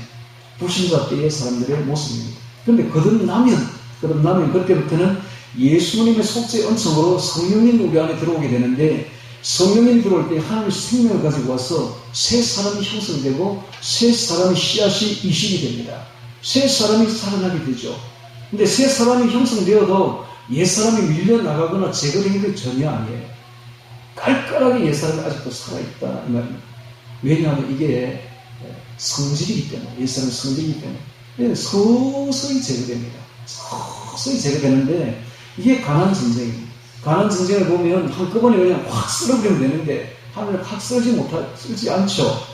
불신자 때의 사람들의 모습입니다. 그런데 거듭나면 그때부터는 예수님의 속죄 은총으로 성령님이 우리 안에 들어오게 되는데, 성령님이 들어올 때 하나님의 생명을 가지고 와서 새 사람이 형성되고 새 사람의 씨앗이 이식이 됩니다. 새 사람이 살아나게 되죠. 근데 새 사람이 형성되어도 옛 사람이 밀려나가거나 제거되는 게 전혀 아니에요. 깔깔하게 옛 사람이 아직도 살아있다 이 말입니다. 왜냐하면 이게 성질이기 때문에, 옛 사람의 성질이기 때문에 서서히 제거됩니다. 서서히 제거되는데, 이게 가난 전쟁입니다. 가난 전쟁을 보면 한꺼번에 그냥 확 쓸어버리면 되는데, 하늘을 확 쓸지 않죠.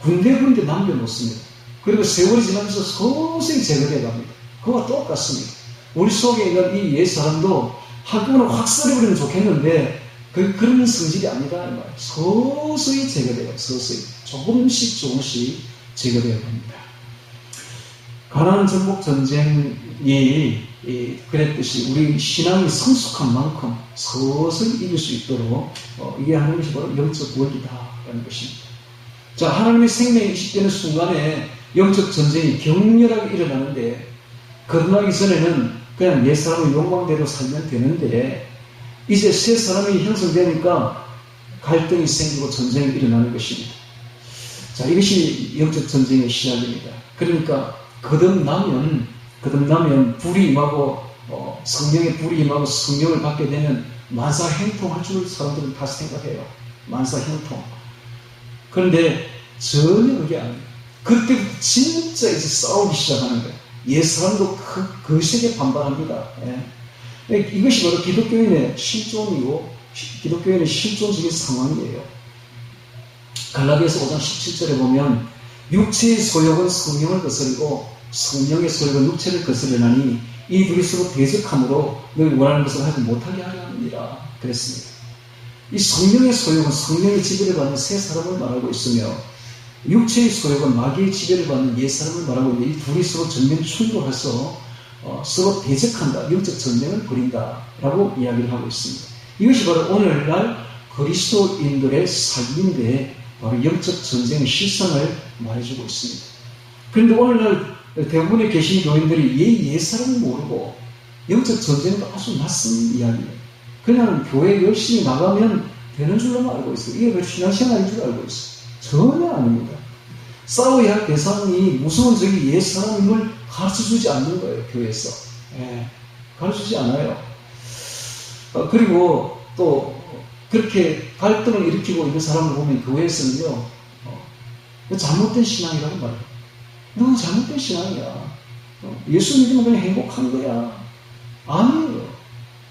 군데군데 남겨놓습니다. 그리고 세월이 지나면서 서서히 제거되어 갑니다. 그거와 똑같습니다. 우리 속에 있는 이 옛 사람도 한꺼번에 확 쓸어버리면 좋겠는데, 그런 성질이 아니다 이 말이에요. 서서히 제거돼요. 서서히 조금씩 제거되어 갑니다. 가나안 전복 전쟁이 그랬듯이 우리 신앙이 성숙한 만큼 서서히 이길 수 있도록 이게 하는 것이 바로 영적 원리다라는 것입니다. 자, 하나님의 생명이 이식되는 순간에 영적 전쟁이 격렬하게 일어나는데, 거듭나기 전에는 그냥 옛 사람의 욕망대로 살면 되는데, 이제 새 사람이 형성되니까 갈등이 생기고 전쟁이 일어나는 것입니다. 자, 이것이 영적 전쟁의 시작입니다. 그러니까 거듭나면 불이 임하고 성령의 불이 임하고 성령을 받게 되면 만사형통할 줄 사람들은 다 생각해요. 만사형통. 그런데 전혀 그게 아니에요. 그때부터 진짜 이제 싸우기 시작하는 거예요. 옛 사람도 거세게 반발합니다. 예. 이것이 바로 기독교인의 실존이고 기독교인의 실존적인 상황이에요. 갈라디아서 5장 17절에 보면 육체의 소욕은 성령을 거스르고 성령의 소욕은 육체를 거스르나니 이 둘이 서로 대적함으로 너희 원하는 것을 하지 못하게 하려 합니다. 그랬습니다. 이 성령의 소욕은 성령의 지배를 받는 새 사람을 말하고 있으며 육체의 소욕은 마귀의 지배를 받는 옛 사람을 말하고 있는데 이 둘이 서로 전면 충돌해서 서로 대적한다. 영적 전쟁을 벌인다. 라고 이야기를 하고 있습니다. 이것이 바로 오늘날 그리스도인들의 삶인데 바로 영적 전쟁의 실상을 말해주고 있습니다. 그런데 오늘날 대부분의 개신 교인들이 옛 사람을 모르고 영적 전쟁도 아주 낯선 이야기예요. 그냥 교회 열심히 나가면 되는 줄로만 알고 있어요. 이게 왜 신앙생활인 줄 알고 있어요. 전혀 아닙니다. 싸워야 할 대상이 무서운 적이 옛 사람임을 가르쳐주지 않는 거예요. 교회에서. 가르쳐주지 않아요. 그리고 또 그렇게 갈등을 일으키고 있는 사람을 보면 교회에서는요, 잘못된 신앙이라고 말해요. 너 잘못된 신앙이야. 예수 믿으면 그냥 행복한 거야. 아니에요.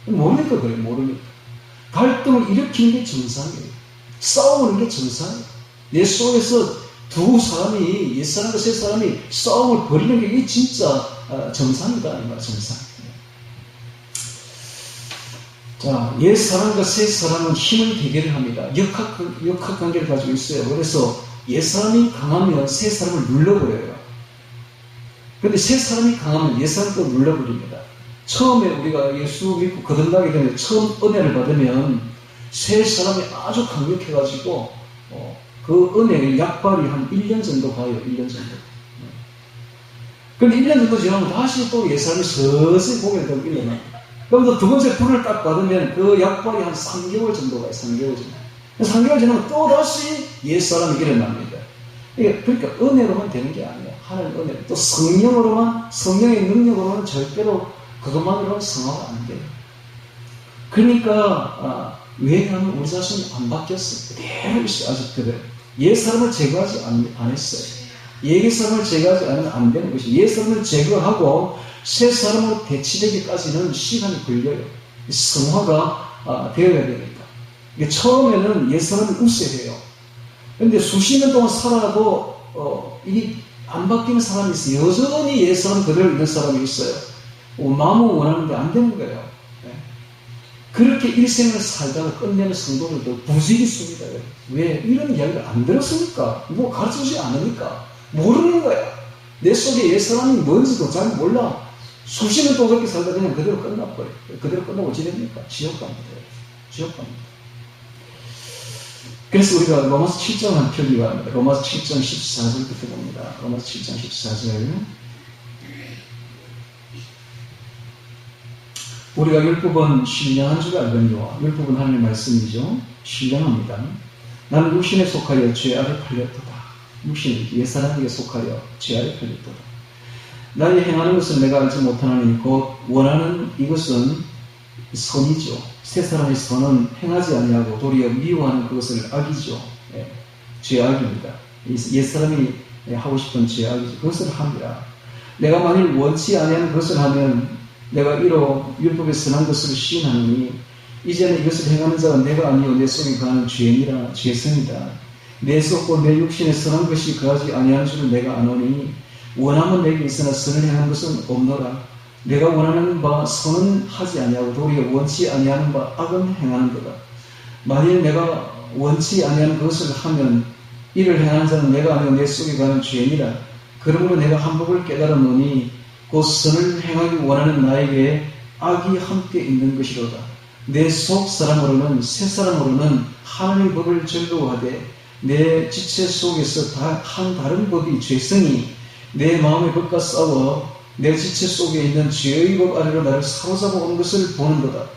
모르니까 그래요. 모르니까. 갈등을 일으키는 게 정상이에요. 싸우는 게 정상이에요. 내 속에서 두 사람이, 옛 사람과 새 사람이 싸움을 벌이는 게 이게 진짜 정상이다. 이 말, 정상. 자, 옛 사람과 새 사람은 힘을 대결을 합니다. 역학 관계를 가지고 있어요. 그래서 옛 사람이 강하면 새 사람을 눌러버려요. 그런데 새 사람이 강하면 옛 사람도 눌러버립니다. 처음에 우리가 예수 믿고 거듭나게 되면 처음 은혜를 받으면 새 사람이 아주 강력해가지고 그 은혜의 약발이 한 1년 정도 가요. 1년 정도. 그런데 1년 정도 지나면 다시 또 옛 사람이 서서히 고개를 들고 일어나요. 그럼 또 두 번째 불을 딱 받으면 그 약발이 한 3개월 정도 가요. 3개월 정도. 3개월 지나면 또 다시 옛 사람이 일어납니다. 그러니까 은혜로만 되는 게 아니에요. 하나님 은혜. 또 성령으로만, 성령의 능력으로는 절대로 그것만으로는 성화가 안 돼요. 그러니까 왜냐하면 우리 자신이 안 바뀌었어요. 그대로 있어요. 아직 그대로. 옛 사람을 제거하지 안 했어요. 옛 사람을 제거하지 않으면 안 되는 것이 옛 사람을 제거하고 새 사람으로 대치되기까지는 시간이 걸려요. 성화가 되어야 되니까. 처음에는 옛 사람을 우세해요. 그런데 수십 년 동안 살아도 이게 안 바뀌는 사람이 있어요. 여전히 옛 사람 그대로 있는 사람이 있어요. 마음은 원하는데 안 되는 거예요. 그렇게 일생을 살다가 끝내는 성도들도 부지기 있습니다. 왜? 이런 이야기를 안 들었으니까. 뭐 가르쳐주지 않으니까. 모르는 거야. 내 속에 옛 사람이 뭔지도 잘 몰라. 수십 년 동안 그렇게 살다 그냥 그대로 끝나버려요. 그대로 끝나고 지냅니까? 지옥 갑니다. 지옥 갑니다. 그래서 우리가 로마서 7장 한 표기가 합니다. 로마서 7장 14절부터 봅니다. 로마서 7장 14절. 우리가 율법은 신령한 줄 알거니와 율법은 하나님의 말씀이죠. 신령합니다. 나는 육신에 속하여 죄 아래 팔렸도다. 육신, 옛사람에게 속하여 죄 아래 팔렸도다. 나의 행하는 것은 내가 알지 못하나니 곧 원하는 이것은 선이죠. 새 사람의 선은 행하지 아니하고 도리어 미워하는 그것을 악이죠. 죄악입니다. 옛사람이 하고 싶은 죄악이죠. 그것을 합니다. 내가 만일 원치 아니하는 것을 하면 내가 이로 율법에 선한 것을 시인하노니 이제는 이것을 행하는 자가 내가 아니요 내 속에 거하는 죄니라 죄성이다. 내 속고 내 육신에 선한 것이 거하지 아니하는 줄을 내가 아노니 원함은 내게 있으나 선을 행하는 것은 없노라. 내가 원하는 바 선은 하지 아니하고 도리어 원치 아니하는 바 악은 행하는 거다. 만일 내가 원치 아니하는 것을 하면 이를 행하는 자는 내가 아니요 내 속에 거하는 죄니라. 그러므로 내가 한 법을 깨달았노니 곧 선을 행하기 원하는 나에게 악이 함께 있는 것이로다. 내 속 사람으로는 새 사람으로는 하나님의 법을 즐거워하되 내 지체 속에서 한 다른 법이 죄성이 내 마음의 법과 싸워 내 지체 속에 있는 죄의 법 아래로 나를 사로잡아 온 것을 보는 거다.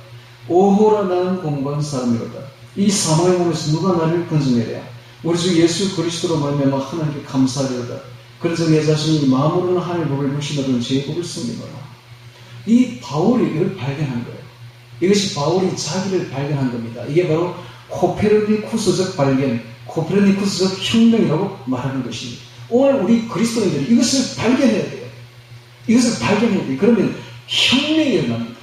오호라 나는 공부한 사람이로다. 이 사망의 몸에서 누가 나를 건져내랴. 우리 주 예수 그리스도로 말미암아 하나님께 감사하리로다. 그래서 내 자신이 마음으로는 하나님의 법을 무시하던 죄의 법을 숨기노라. 이 바울이 이걸 발견한 거예요. 이것이 바울이 자기를 발견한 겁니다. 이게 바로 코페르니쿠스적 발견, 코페르니쿠스적 혁명이라고 말하는 것입니다. 오늘 우리 그리스도인들이 이것을 발견해야 돼요. 이것을 발견해야 돼요. 그러면 혁명이 일어납니다.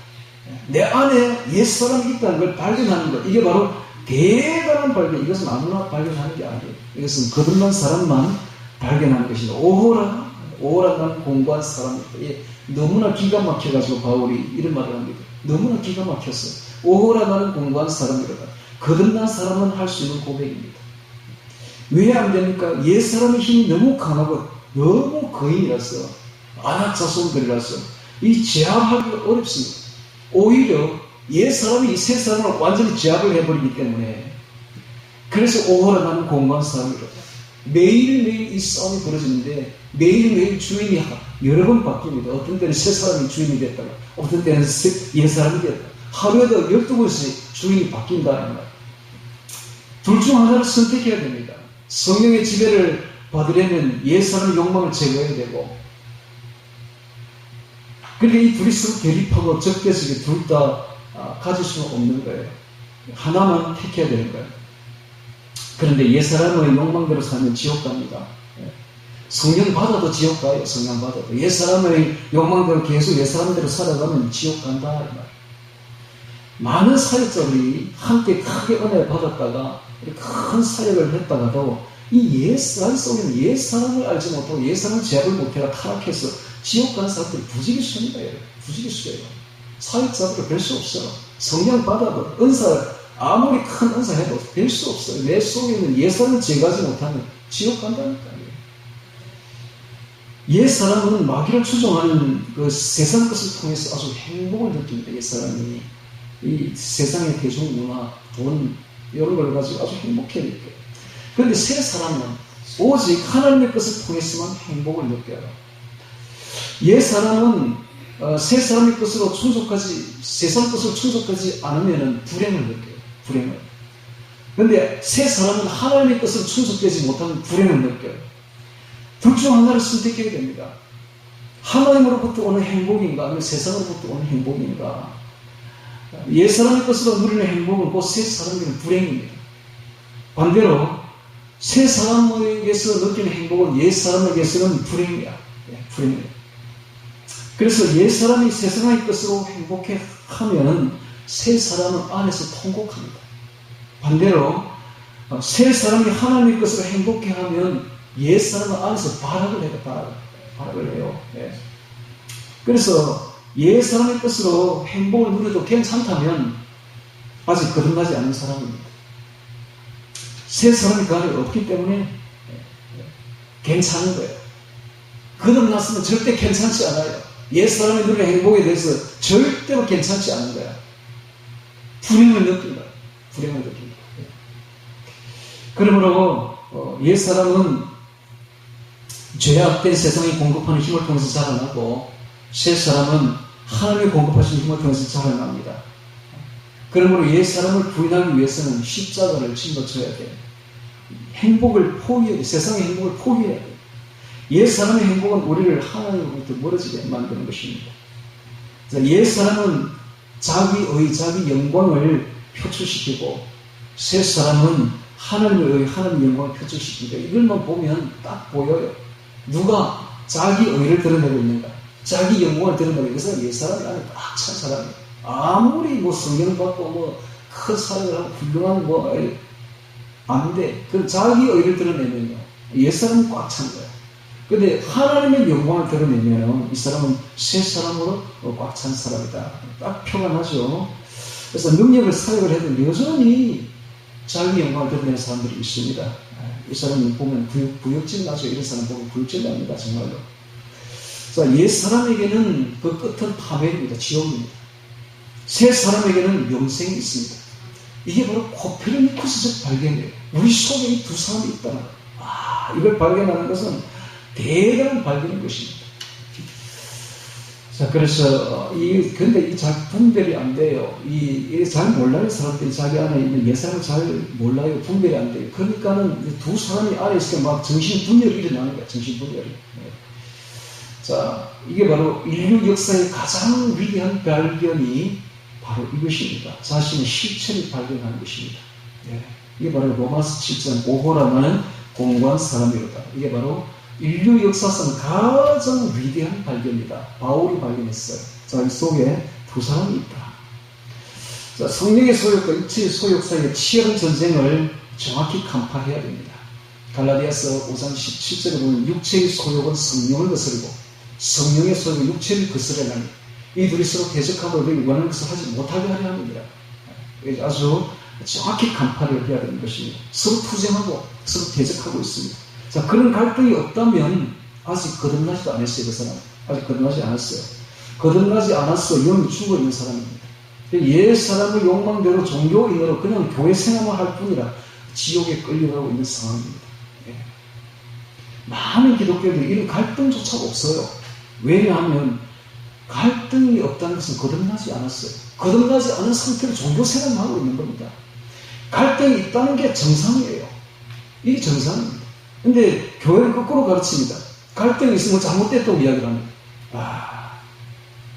내 안에 옛사람이 있다는 걸 발견하는 것. 이게 바로 대단한 발견. 이것은 아무나 발견하는 게 아니에요. 이것은 거듭난 사람만 발견하는 것입니다. 오호라 난 공부한 사람이다. 너무나 기가 막혀가지고 바울이 이런 말을 합니다. 너무나 기가 막혔어. 오호라 나는 공부한 사람이로다. 거듭난 사람은 할 수 있는 고백입니다. 왜 안 됩니까? 옛사람의 힘이 너무 강하고 너무 거인이라서 안악자손들이라서 이 제압하기가 어렵습니다. 오히려 옛사람이 이 새 사람을 완전히 제압을 해버리기 때문에 그래서 오호라 나는 공부한 사람이로다. 매일매일 이 싸움이 벌어지는데 매일매일 주인이 여러 번 바뀝니다. 어떤 때는 새 사람이 주인이 됐다가 어떤 때는 옛 사람이 됐다. 하루에도 12번씩 주인이 바뀐다. 둘 중 하나를 선택해야 됩니다. 성령의 지배를 받으려면 옛 사람의 욕망을 제거해야 되고, 그러니까 이 둘이 서로 대립하고 적대적이 둘 다 가질 수는 없는 거예요. 하나만 택해야 되는 거예요. 그런데 옛 사람의 욕망대로 살면 지옥 갑니다. 성령 받아도 지옥 가요. 성령 받아도. 옛 사람의 욕망대로 계속 옛 사람대로 살아가면 지옥 간다. 많은 사역자들이 함께 크게 은혜를 받았다가 큰 사역을 했다가도 이 옛사람 속에는 옛사람을 알지 못하고 옛사람을 제압을 못해가 타락해서 지옥 가는 사람들이 부지기수입니다. 부지기수예요. 사역자들을 별 수 없어요. 성령 받아도 은사 아무리 큰 은사 해도 별 수 없어요. 내 속에 있는 옛사람을 제거하지 못하면 지옥 간다니까요. 옛사람은 마귀를 추종하는 그 세상 것을 통해서 아주 행복을 느낍니다. 옛사람이 이 세상의 대중문화, 돈 이런 걸 가지고 아주 행복해 느껴요. 그런데 새 사람은 오직 하나님의 것을 통해서만 행복을 느껴요. 옛 사람은 새 사람의 것으로 충족하지, 세상 것으로 충족하지 않으면 불행을 느껴요. 불행을. 그런데 새 사람은 하나님의 것으로 충족되지 못하면 불행을 느껴요. 둘 중 하나를 선택해야 됩니다. 하나님으로부터 오는 행복인가, 아니면 세상으로부터 오는 행복인가. 옛 사람의 것으로 누리는 행복은 곧 새 사람에게는 불행입니다. 반대로 새 사람에게서 느끼는 행복은 옛 사람에게서는 불행이야. 불행이야. 그래서 옛 사람이 세상의 것으로 행복해 하면 새 사람은 안에서 통곡합니다. 반대로 새 사람이 하나님의 것으로 행복해 하면 옛 사람은 안에서 발악을 해요. 발악을 해요. 그래서 옛 사람의 것으로 행복을 누려도 괜찮다면 아직 거듭나지 않은 사람입니다. 새 사람이 그 안에 없기 때문에 괜찮은 거예요. 거듭났으면 절대 괜찮지 않아요. 옛 사람이 누리는 행복에 대해서 절대로 괜찮지 않은 거야. 불행을 느낀다. 불행을 느낀다. 그러므로 옛 사람은 죄악된 세상이 공급하는 힘을 통해서 자라나고 새 사람은 하나님이 공급하시는 힘을 통해서 자라납니다. 그러므로 옛 사람을 부인하기 위해서는 십자가를 짊어져야 돼요. 행복을 포기해야 돼요. 세상의 행복을 포기해야 돼요. 옛 사람의 행복은 우리를 하나님으로부터 멀어지게 만드는 것입니다. 옛 사람은 자기 영광을 표출시키고 새 사람은 하나님의 영광을 표출시키고 이걸만 보면 딱 보여요. 누가 자기 의를 드러내고 있는가? 자기 영광을 드러내고 있어서 옛 사람이 안에 딱 찬 사람이에요. 아무리 성경 받고 큰 사랑을 하고 훌륭한 안 돼. 그 자기 의를 드러내면요. 옛 사람은 꽉 찬 거야. 근데 하나님의 영광을 드러내면 이 사람은 새 사람으로 꽉 찬 사람이다. 딱 표가 나죠. 그래서 능력을 사역을 해도 여전히 자기 영광을 드러내는 사람들이 있습니다. 이 사람을 보면 부역질 나죠. 이런 사람 보면 부역질 납니다. 정말로. 자, 옛 사람에게는 그 끝은 파멸입니다. 지옥입니다. 새 사람에게는 영생이 있습니다. 이게 바로 코페르니쿠스적 발견이에요. 우리 속에 이 두 사람이 있다는 거예요. 이걸 발견하는 것은 대단한 발견인 것입니다. 자, 그래서, 근데 이 잘 분별이 안 돼요. 잘 몰라요. 사람들이 자기 안에 있는 예상을 잘 몰라요. 분별이 안 돼요. 그러니까는 두 사람이 안에 있으면 막 정신분열이 일어나는 거야. 정신분열이. 자, 이게 바로 인류 역사의 가장 위대한 발견이 바로 이것입니다. 자신의 실체를 발견하는 것입니다. 이게 바로 로마서 7장 오호라는 공고한 사람이로다. 이게 바로 인류 역사상 가장 위대한 발견이다. 바울이 발견했어요. 자, 이 속에 두 사람이 있다. 자, 성령의 소욕과 육체의 소욕 사이의 치열한 전쟁을 정확히 간파해야 됩니다. 갈라디아서 5장 17절에 보면 육체의 소욕은 성령을 거스르고 성령의 소욕은 육체를 거스르라니 이 둘이 서로 대적하고 원하는 것을 하지 못하게 하려 합니다. 아주 정확히 간파를 해야 되는 것입니다. 서로 투쟁하고 서로 대적하고 있습니다. 자, 그런 갈등이 없다면 아직 거듭나지도 않았어요. 그 사람 아직 거듭나지 않았어요. 거듭나지 않았어. 영이 죽어있는 사람입니다. 옛 사람의 욕망대로 종교인으로 그냥 교회 생활만 할 뿐이라 지옥에 끌려가고 있는 상황입니다. 많은 기독교들이 이런 갈등조차 없어요. 왜냐하면 갈등이 없다는 것은 거듭나지 않았어요. 거듭나지 않은 상태로 종교 생활만 하고 있는 겁니다. 갈등이 있다는 게 정상이에요. 이게 정상입니다. 근데 교회는 거꾸로 가르칩니다. 갈등이 있으면 잘못됐다고 이야기를 합니다.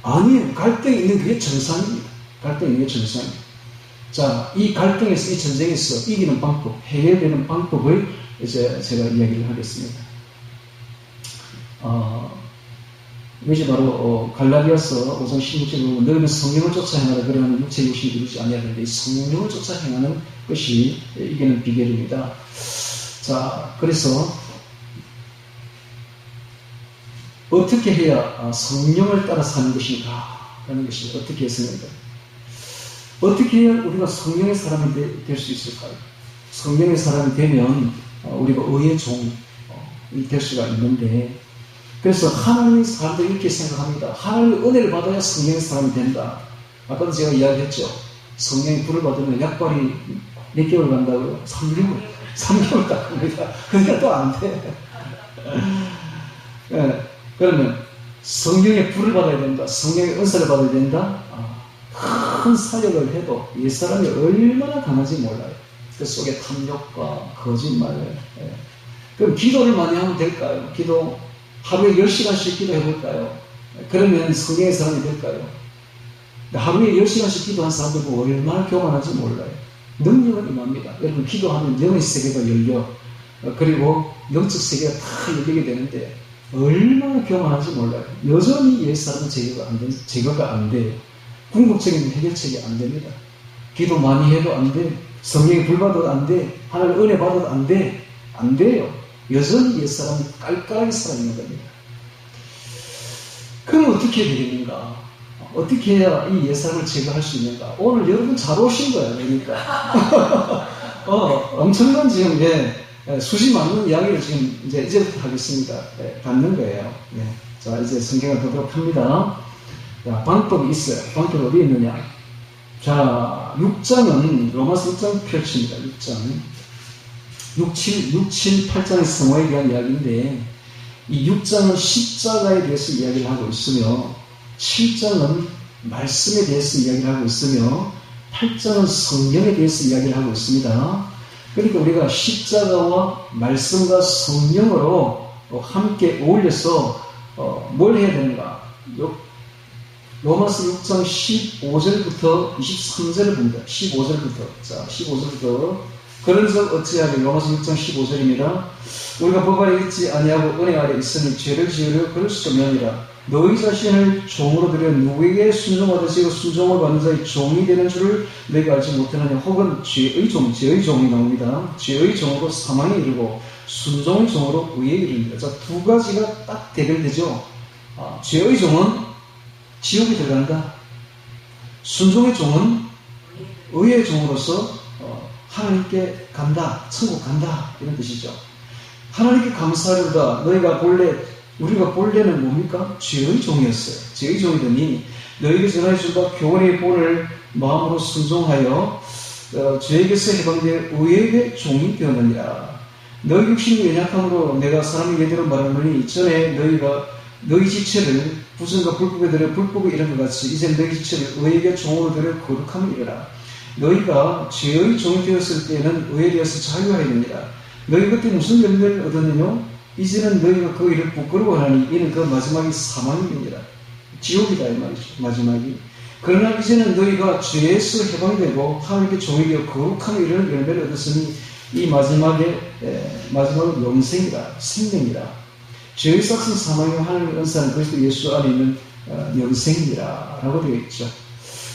아니에요. 갈등이 있는 게 정상입니다. 갈등이 있는 게 정상입니다. 자, 이 갈등에서, 이 전쟁에서 이기는 방법, 해결되는 방법을 이제 제가 이야기를 하겠습니다. 이것이 바로 갈라디아서 5장 16절에 보면 너희는 성령을 쫓아 행하라 그러면 육체 욕심이 이루지 아니하는데 이 성령을 쫓아 행하는 것이 이기는 비결입니다. 자, 그래서 어떻게 해야 성령을 따라 사는 것인가 라는 것이 어떻게 했습니까? 어떻게 해야 우리가 성령의 사람이 될 수 있을까요? 성령의 사람이 되면 우리가 의의 종이 될 수가 있는데, 그래서 하나님의 사람들이 이렇게 생각합니다. 하나님의 은혜를 받아야 성령의 사람이 된다. 아까도 제가 이야기했죠. 성령의 불을 받으면 약발이 몇 개월 간다고요? 3개월 딱 갑니다. 그러니까 또 안 돼. 그러면 성령의 불을 받아야 된다. 성령의 은사를 받아야 된다. 큰 사역을 해도 옛사람이 얼마나 강한지 몰라요. 그 속에 탐욕과 거짓말. 그럼 기도를 많이 하면 될까요? 기도 하루에 10시간씩 기도해볼까요? 그러면 성령의 사람이 될까요? 하루에 10시간씩 기도한 사람들 보고 얼마나 교만한지 몰라요. 능력은 임합니다. 여러분, 기도하면 영의 세계가 열려. 그리고 영적 세계가 다 열리게 되는데 얼마나 교만한지 몰라요. 여전히 옛사람은 제거가 안 돼요. 궁극적인 해결책이 안 됩니다. 기도 많이 해도 안 돼. 성령의 불 받아도 안 돼. 하나님의 은혜 받아도 안 돼. 안 돼요. 여전히 옛사람이 깔깔하게 살아있는 겁니다. 그럼 어떻게 되겠는가? 어떻게 해야 이 옛사람을 제거할 수 있는가? 오늘 여러분 잘 오신 거예요. 그러니까. 엄청난 지금 수십 많은 이야기를 지금 이제부터 하겠습니다. 받는 거예요. 자, 이제 성경을 보도록 합니다. 자, 방법이 있어요. 방법이 어디 있느냐? 자, 6장은 로마서 6장 펼칩니다. 6 7 8장의 성화에 대한 이야기인데, 이 6장은 십자가에 대해서 이야기를 하고 있으며 7장은 말씀에 대해서 이야기를 하고 있으며 8장은 성령에 대해서 이야기를 하고 있습니다. 그러니까 우리가 십자가와 말씀과 성령으로 함께 어울려서 뭘 해야 되는가? 로마서 6장 15절부터 23절을 봅니다. 15절부터. 자, 15절부터. 그런즉 어찌하게 로마서 6장 15절입니다. 우리가 법 아래 있지 아니하고 은혜 아래 있으니 죄를 지으려 그럴 수 없느니라. 너희 자신을 종으로 들여 누구에게 순종하듯이 순종을 받는 자의 종이 되는 줄을 내가 알지 못하느냐. 혹은 죄의 종이 나옵니다. 죄의 종으로 사망에 이르고 순종의 종으로 의에 이릅니다. 자, 두 가지가 딱 대결되죠. 죄의 종은 지옥에 들어간다. 순종의 종은 의의 종으로서 하나님께 간다, 천국 간다, 이런 뜻이죠. 하나님께 감사하려다. 우리가 본래는 뭡니까? 죄의 종이었어요. 죄의 종이더니 너희에게 전하여 준바 교훈의 본을 마음으로 순종하여 죄에게서 해방되어 의의 종이 되었느니라. 너희 육신의 연약함으로 내가 사람의 예대로 말하노니 전에 너희가 너희 지체를 부정과 불법에 들여 불법에 이른 것 같이 이제 너희 지체를 의에게 종으로 들여 거룩함을 이르라. 너희가 죄의 종이 되었을 때에는 의에 대해서 자유하였느니라. 너희 그때 무슨 열매를 얻었느냐? 이제는 너희가 그 일을 부끄러워하니 이는 그 마지막이 사망이니라. 지옥이다 이 말이죠. 마지막이. 그러나 이제는 너희가 죄에서 해방되고 하나님께 종이 되어 거룩함을 이루는 열매를 얻었으니 이 마지막은 영생이라, 생명이라. 죄의 삭은 사망이요 하나님의 은사는 그리스도 예수 안에 있는 영생이라 라고 되어 있죠.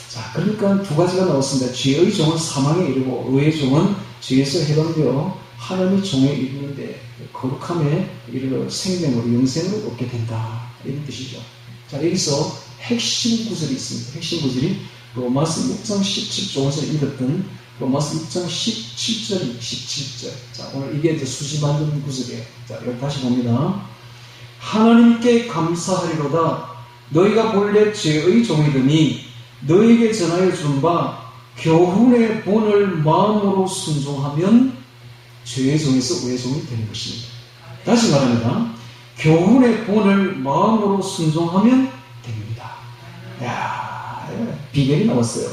자, 그러니까 두 가지가 나왔습니다. 죄의 종은 사망에 이르고 의의 종은 죄에서 해방되어 하나님의 종에 이르는데 거룩함에 이르러 생명으로 영생으로 얻게 된다 이런 뜻이죠. 자, 여기서 핵심 구절이 있습니다. 핵심 구절이 로마서 6장 17절 조금 전에 읽었던 로마서 6장 17절 17절. 자, 오늘 이게 이제 수집하는 구절이에요. 자, 이걸 다시 봅니다. 하나님께 감사하리로다. 너희가 본래 죄의 종이더니 너희에게 전하여 준 바 교훈의 본을 마음으로 순종하면 죄의 종에서 의의 종이 되는 것입니다. 다시 말합니다. 교훈의 본을 마음으로 순종하면 됩니다. 야, 비결이 나왔어요.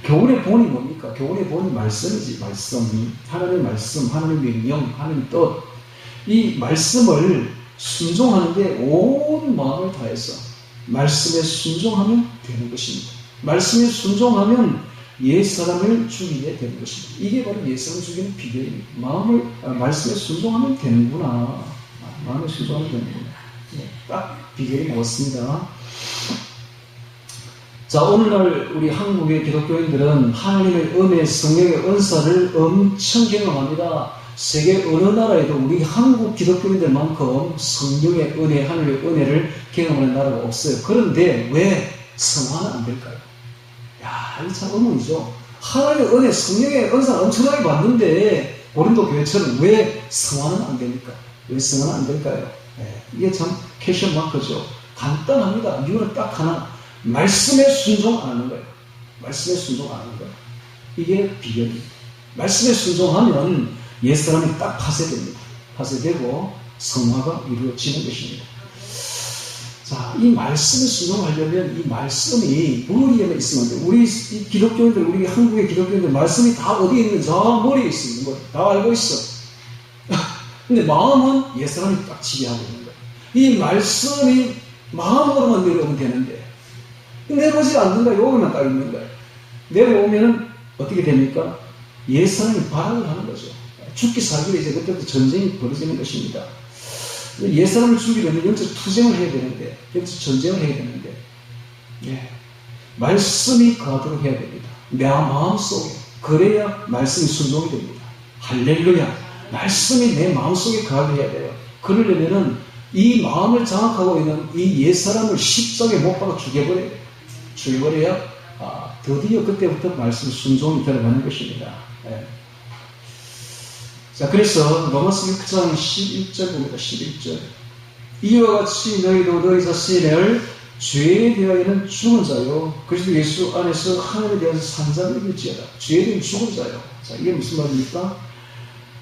교훈의 본이 뭡니까? 교훈의 본이 말씀이지. 말씀, 하나님의 말씀, 하나님의 명령, 하나님의 뜻. 이 말씀을 순종하는데 온 마음을 다해서 말씀에 순종하면 되는 것입니다. 말씀에 순종하면 옛사람을 죽이게 되는 것입니다. 이게 바로 옛사람을 죽이는 비결입니다. 말씀에 순종하면 되는구나. 마음에 순종하면 되는구나. 딱 비결이 나왔습니다. 자, 오늘날 우리 한국의 기독교인들은 하나님의 은혜, 성령의 은사를 엄청 경험합니다. 세계 어느 나라에도 우리 한국 기독교인들만큼 성령의 은혜, 하나님의 은혜를 경험하는 나라가 없어요. 그런데 왜 성화는 안 될까요? 야, 이거 참 의문이죠. 하나님의 은혜, 성령의 은사를 엄청나게 받는데 고린도 교회처럼 왜 성화는 안 됩니까? 왜 성화는 안 될까요? 네, 이게 참 퀘션 마크죠. 간단합니다. 이유는 딱 하나. 말씀에 순종 안 하는 거예요. 말씀에 순종 안 하는 거예요. 이게 비결입니다. 말씀에 순종하면 옛사람이 딱 파쇄됩니다. 파쇄되고 성화가 이루어지는 것입니다. 자, 이 말씀에 순종하려면 이 말씀이 머리에만 있으면 안 돼요. 우리 이 기독교인들, 우리 한국의 기독교인들 말씀이 다 어디에 있는지 다 머리에 있습니다. 다 알고 있어. 근데 마음은 옛사람이 딱 지배하고 있는 거예요. 이 말씀이 마음으로만 내려오면 되는데 내려오지 않는다. 여기만 딱 있는 거예요. 내려오면은 어떻게 됩니까? 옛사람이 발악을 하는 거죠. 죽기 살기로 이제 그때부터 전쟁이 벌어지는 것입니다. 옛사람을 죽이려면 영적 투쟁을 해야 되는데, 영적 전쟁을 해야 되는데, 예. 말씀이 거하도록 해야 됩니다. 내 마음속에. 그래야 말씀이 순종이 됩니다. 할렐루야. 말씀이 내 마음속에 거하게 해야 돼요. 그러려면은 이 마음을 장악하고 있는 이 옛사람을 십자가에 못 박아 죽여버려야 돼요. 죽여버려야 드디어 그때부터 말씀 순종이 들어가는 것입니다. 예. 자, 그래서 로마서 6장 11절 봅니다. 11절. 이와 같이 너희도 너희 자신을 죄에 대하여는 죽은 자요 그리스도 예수 안에서 하나님에 대해서 산 자를 이길지어다. 죄에 대한 죽은 자요. 자, 이게 무슨 말입니까?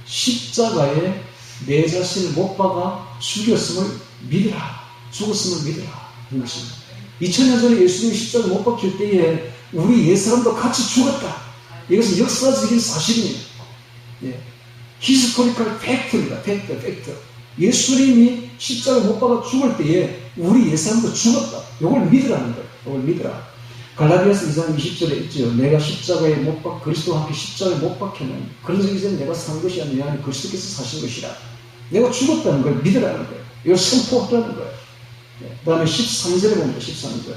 십자가에 내 자신을 못 박아 죽였음을 믿으라. 죽었음을 믿으라. 이런 것입니다. 2000년 전에 예수님이 십자가에 못 박힐 때에 우리 옛사람도 같이 죽었다. 이것은 역사적인 사실입니다. 예. 히스토리컬 팩트입니다. 팩트. 예수님이 십자가에 못 박아 죽을 때에 우리 옛사람도 죽었다. 이걸 믿으라는 거예요. 이걸 믿으라. 갈라디아서 2장 20절에 있죠. 내가 십자가에 못 박, 그리스도와 함께 십자가에 못 박혀는 그래서 이제 내가 산 것이 아니라 그리스도께서 사신 것이라. 내가 죽었다는 걸 믿으라는 거예요. 이걸 선포하라는 거예요. 그 다음에 13절에 봅니다. 13절.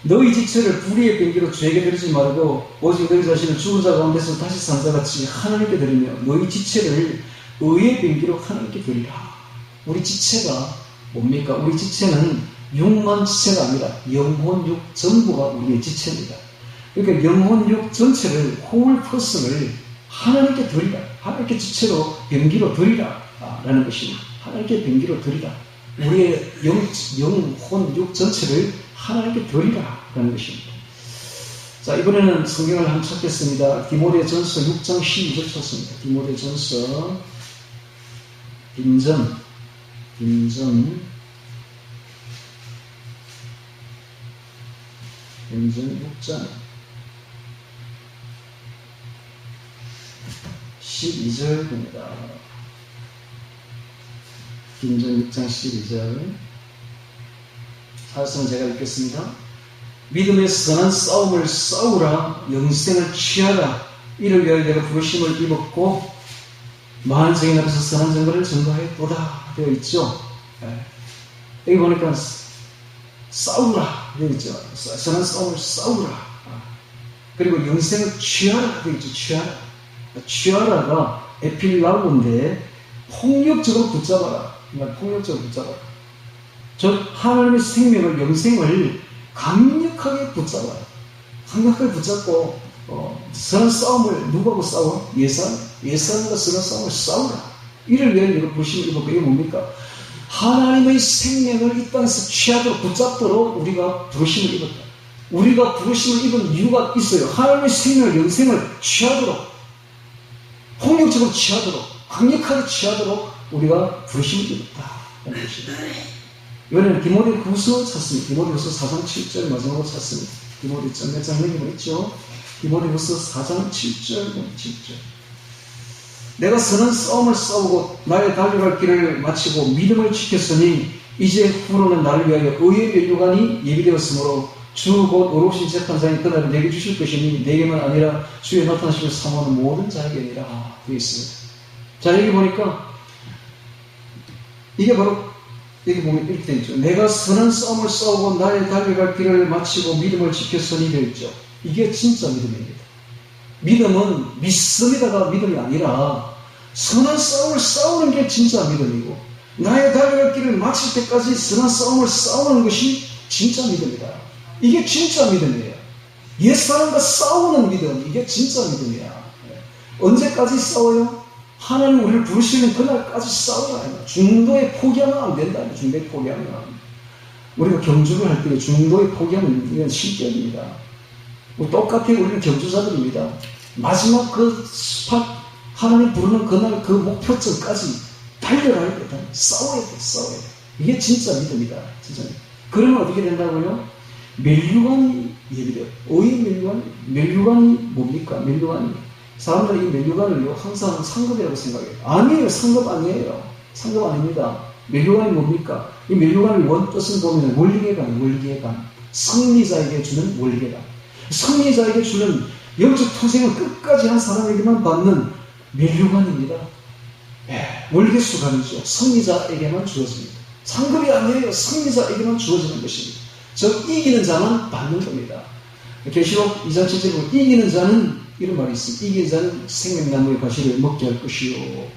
너희 지체를 불의의 병기로 죄에게 드리지 말고 오직 너희 자신을 죽은 자 가운데서 다시 산 자같이 하나님께 드리며 너희 지체를 의의 병기로 하나님께 드리라. 우리 지체가 뭡니까? 우리 지체는 육만 지체가 아니라 영혼 육 전부가 우리의 지체입니다. 그러니까 영혼 육 전체를 홀 퍼슨을 하나님께 드리라. 하나님께 지체로 병기로 드리라 라는 것입니다. 하나님께 병기로 드리라. 우리의 영혼 육 전체를 하나님께 드리라 라는 것입니다. 자, 이번에는 성경을 한번 찾겠습니다. 디모데전서 6장 12절 찾습니다. 디모데전서 빈전 6장 12절입니다. 빈전 6장 12절. 사실은 제가 읽겠습니다. 믿음의 선한 싸움을 싸우라, 영생을 취하라. 이를 위하여 내가 부르심을 입었고 많은 증인 앞에서 선한 증거를 증거하였도다 되어 있죠. 여기 보니까 싸우라 되어 있죠. 선한 싸움을 싸우라. 그리고 영생을 취하라 되어 있죠. 취하라가 에필라고인데 폭력적으로 붙잡아라. 폭력적으로 붙잡아라. 즉 하나님의 생명을, 영생을 강력하게 붙잡아라. 강력하게 붙잡고 선한 싸움을 누구하고 싸워? 예산과 선한 싸움을 싸우라. 이를 위해 내가 부르심을 입었고, 이게 뭡니까? 하나님의 생명을 이 땅에서 취하도록 붙잡도록 우리가 부르심을 입었다. 우리가 부르심을 입은 이유가 있어요. 하나님의 생명을, 영생을 취하도록, 폭력적으로 취하도록, 강력하게 취하도록 우리가 부르심을 입었다. 라는 것입니다. 이번에는 디모데후서 찾습니다. 디모데후서 4장 7절 마지막으로 찾습니다. 디모데전 몇 장 넘기고 있죠. 디모데후서 4장 7절. 내가 선한 싸움을 싸우고 나의 달려갈 길을 마치고 믿음을 지켰으니 이제 후로는 나를 위하여 의의 면류관이 예비되었으므로 주 곧 의로우신 재판장이 그날을 내게 주실 것이니 내게만 아니라 주의 나타나심을 사모하는 모든 자에게니라 되어 있습니다. 자, 여기 보니까 이게 바로 여기 보면 이렇게 되어 있죠. 내가 선한 싸움을 싸우고 나의 달려갈 길을 마치고 믿음을 지켰으니 되어 있죠. 이게 진짜 믿음입니다. 믿음은 믿습니다가 믿음이 아니라 선한 싸움을 싸우는 게 진짜 믿음이고, 나의 달려갈 길을 마칠 때까지 선한 싸움을 싸우는 것이 진짜 믿음이다. 이게 진짜 믿음이에요. 옛사람과 싸우는 믿음, 이게 진짜 믿음이야. 언제까지 싸워요? 하나님 우리를 부르시는 그날까지 싸우라. 중도에 포기하면 안 된다. 중도에 포기하면. 우리가 경주를 할 때 중도에 포기하면 이건 실격입니다. 똑같이 우리는 경주자들입니다. 마지막 그 스팟, 하나님 부르는 그날 그 목표점까지 달려가야 돼. 싸워야 돼. 이게 진짜 믿음이다. 진짜. 그러면 어떻게 된다고요? 면류관이 예비돼요. 의의 면류관이 뭡니까? 면류관이. 사람들이 이 면류관을요, 항상 상급이라고 생각해요. 아니에요. 상급 아니에요. 상급 아닙니다. 면류관이 뭡니까? 이 면류관의 원뜻은 보면 원리계관. 승리자에게 주는 원리계관. 승리자에게 주는 영적 투쟁을 끝까지 한 사람에게만 받는 면류관입니다. 월계수관이죠. 승리자에게만 주어집니다. 상급이 아니에요. 승리자에게만 주어지는 것입니다. 즉 이기는 자만 받는 겁니다. 계시록 2장 7절에 보면 이기는 자는 이런 말이 있습니다. 이기는 자는 생명나무의 가시를 먹게 할 것이요.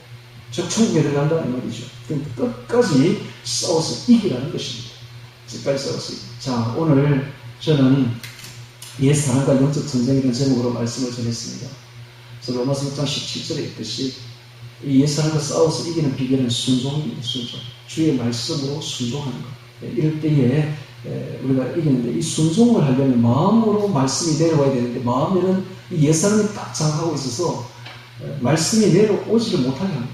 즉 천국에 들어간다 이 말이죠. 그러니까 끝까지 싸워서 이기라는 것입니다. 끝까지 싸워서 이기. 자, 오늘 저는 옛사람과 영적 전쟁이라는 제목으로 말씀을 전했습니다. 그래서 로마서 6장 17절에 있듯이 이 옛사람과 싸워서 이기는 비결은 순종입니다. 순종. 주의 말씀으로 순종하는 것. 이럴 때에 우리가 이기는데, 이 순종을 하려면 마음으로 말씀이 내려와야 되는데, 마음에는 이 옛사람이 딱 장악하고 있어서 말씀이 내려오지를 못하게 합니다.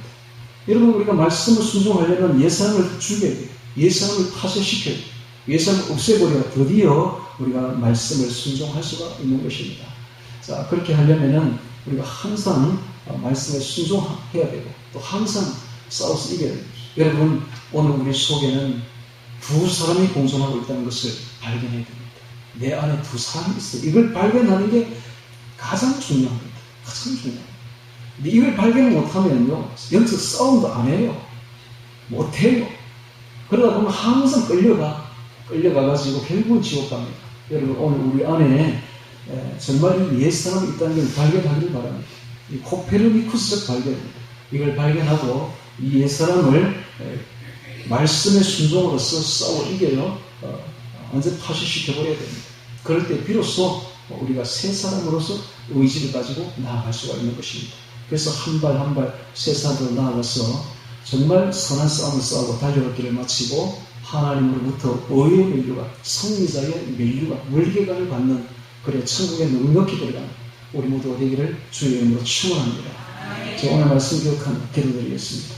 여러분, 우리가 말씀을 순종하려면 옛사람을 죽여야 돼요. 옛사람을 파쇄시켜야 돼요. 옛사람을 없애버려야 드디어 우리가 말씀을 순종할 수가 있는 것입니다. 자, 그렇게 하려면은 우리가 항상 말씀에 순종해야 되고, 또 항상 싸워서 이겨야 됩니다. 여러분, 오늘 우리 속에는 두 사람이 공존하고 있다는 것을 발견해야 됩니다. 내 안에 두 사람이 있어요. 이걸 발견하는 게 가장 중요합니다. 가장 중요합니다. 근데 이걸 발견 못하면요, 영적 싸움도 안 해요. 못해요. 그러다 보면 항상 끌려가가지고 결국은 지옥 갑니다. 여러분, 오늘 우리 안에 정말 이 옛사람이 있다는 걸 발견하기를 바랍니다. 이 코페르니쿠스적 발견입니다. 이걸 발견하고 이 옛사람을 말씀의 순종으로서 싸워 이겨요. 완전 파쇄시켜버려야 됩니다. 그럴 때 비로소 우리가 새 사람으로서 의지를 가지고 나아갈 수가 있는 것입니다. 그래서 한 발 한 발 새 사람으로 나아가서 정말 선한 싸움을 싸우고 달려갈 길을 마치고 하나님으로부터 의의 면류관, 승리자의 면류관, 월계관을 받는 그래 천국에 넉넉히 들어가는 우리 모두가 되기를 주의 이름으로 축원합니다. 저 오늘 말씀 기억하며 기도드리겠습니다.